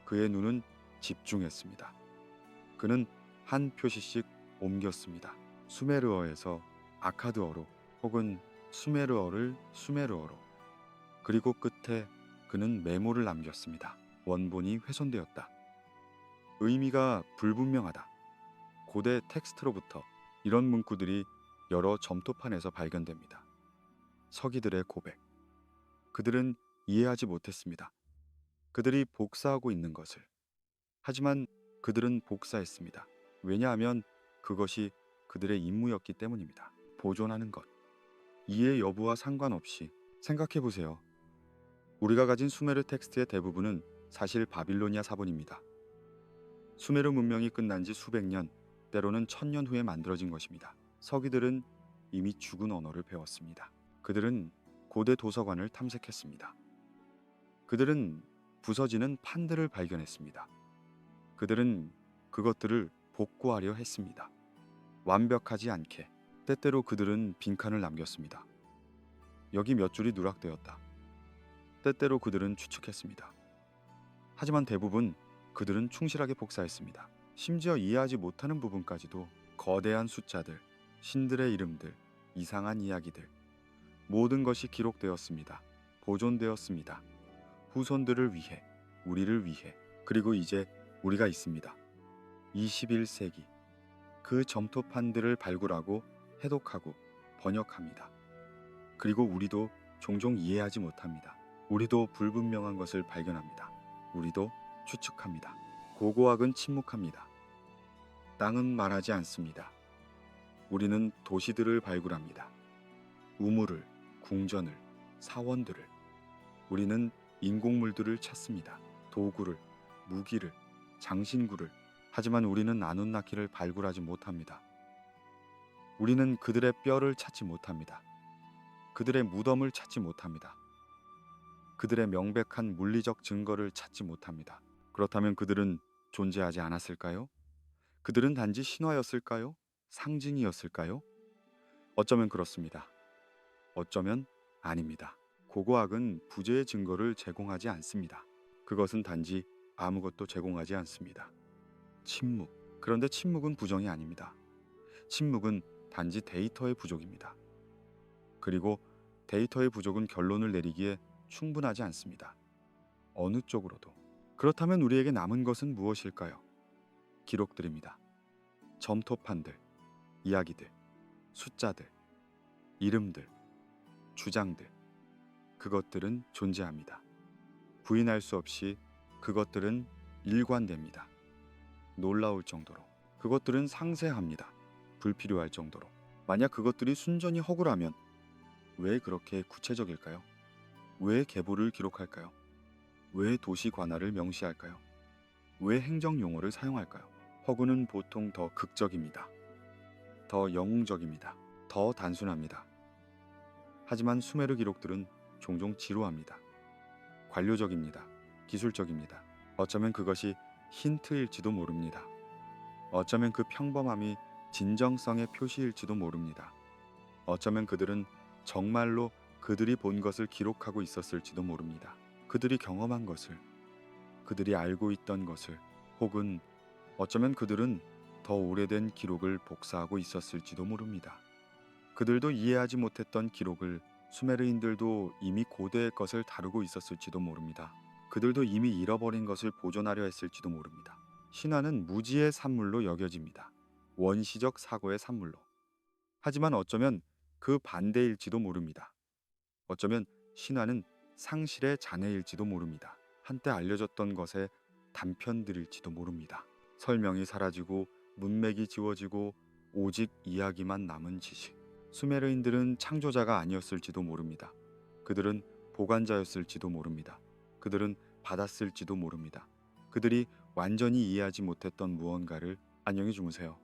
그의 눈은 집중했습니다. 그는 한 표시씩 옮겼습니다. 수메르어에서 아카드어로, 혹은 수메르어를 수메르어로. 그리고 끝에 그는 메모를 남겼습니다. 원본이 훼손되었다. 의미가 불분명하다. 고대 텍스트로부터 이런 문구들이 여러 점토판에서 발견됩니다. 서기들의 고백. 그들은 이해하지 못했습니다. 그들이 복사하고 있는 것을. 하지만 그들은 복사했습니다. 왜냐하면 그것이 그들의 임무였기 때문입니다. 보존하는 것. 이해 여부와 상관없이 생각해 보세요. 우리가 가진 수메르 텍스트의 대부분은 사실 바빌로니아 사본입니다. 수메르 문명이 끝난 지 수백 년, 때로는 1000년 후에 만들어진 것입니다. 서기들은 이미 죽은 언어를 배웠습니다. 그들은 고대 도서관을 탐색했습니다. 그들은 부서지는 판들을 발견했습니다. 그들은 그것들을 복구하려 했습니다. 완벽하지 않게. 때때로 그들은 빈칸을 남겼습니다. 여기 몇 줄이 누락되었다. 때때로 그들은 추측했습니다. 하지만 대부분 그들은 충실하게 복사했습니다. 심지어 이해하지 못하는 부분까지도. 거대한 숫자들, 신들의 이름들, 이상한 이야기들, 모든 것이 기록되었습니다. 보존되었습니다. 후손들을 위해, 우리를 위해. 그리고 이제 우리가 있습니다. 21세기. 그 점토판들을 발굴하고 해독하고 번역합니다. 그리고 우리도 종종 이해하지 못합니다. 우리도 불분명한 것을 발견합니다. 우리도 추측합니다. 고고학은 침묵합니다. 땅은 말하지 않습니다. 우리는 도시들을 발굴합니다. 우물을, 궁전을, 사원들을. 우리는 인공물들을 찾습니다. 도구를, 무기를, 장신구를. 하지만 우리는 아눈나키를 발굴하지 못합니다. 우리는 그들의 뼈를 찾지 못합니다. 그들의 무덤을 찾지 못합니다. 그들의 명백한 물리적 증거를 찾지 못합니다. 그렇다면 그들은 존재하지 않았을까요? 그들은 단지 신화였을까요? 상징이었을까요? 어쩌면 그렇습니다. 어쩌면 아닙니다. 고고학은 부재의 증거를 제공하지 않습니다. 그것은 단지 아무것도 제공하지 않습니다. 침묵. 그런데 침묵은 부정이 아닙니다. 침묵은 단지 데이터의 부족입니다. 그리고 데이터의 부족은 결론을 내리기에 충분하지 않습니다. 어느 쪽으로도. 그렇다면 우리에게 남은 것은 무엇일까요? 기록들입니다. 점토판들, 이야기들, 숫자들, 이름들, 주장들. 그것들은 존재합니다. 부인할 수 없이 그것들은 일관됩니다. 놀라울 정도로. 그것들은 상세합니다. 불필요할 정도로. 만약 그것들이 순전히 허구라면 왜 그렇게 구체적일까요? 왜 계보를 기록할까요? 왜 도시 관할을 명시할까요? 왜 행정 용어를 사용할까요? 허구는 보통 더 극적입니다. 더 영웅적입니다. 더 단순합니다. 하지만 수메르 기록들은 종종 지루합니다. 관료적입니다. 기술적입니다. 어쩌면 그것이 힌트일지도 모릅니다. 어쩌면 그 평범함이 진정성의 표시일지도 모릅니다. 어쩌면 그들은 정말로 그들이 본 것을 기록하고 있었을지도 모릅니다. 그들이 경험한 것을, 그들이 알고 있던 것을, 혹은 어쩌면 그들은 더 오래된 기록을 복사하고 있었을지도 모릅니다. 그들도 이해하지 못했던 기록을 수메르인들도 이미 고대의 것을 다루고 있었을지도 모릅니다. 그들도 이미 잃어버린 것을 보존하려 했을지도 모릅니다. 신화는 무지의 산물로 여겨집니다. 원시적 사고의 산물로. 하지만 어쩌면 그 반대일지도 모릅니다. 어쩌면 신화는 상실의 잔해일지도 모릅니다. 한때 알려졌던 것의 단편들일지도 모릅니다. 설명이 사라지고 문맥이 지워지고 오직 이야기만 남은 지식. 수메르인들은 창조자가 아니었을지도 모릅니다. 그들은 보관자였을지도 모릅니다. 그들은 받았을지도 모릅니다. 그들이 완전히 이해하지 못했던 무언가를. 안녕히 주무세요.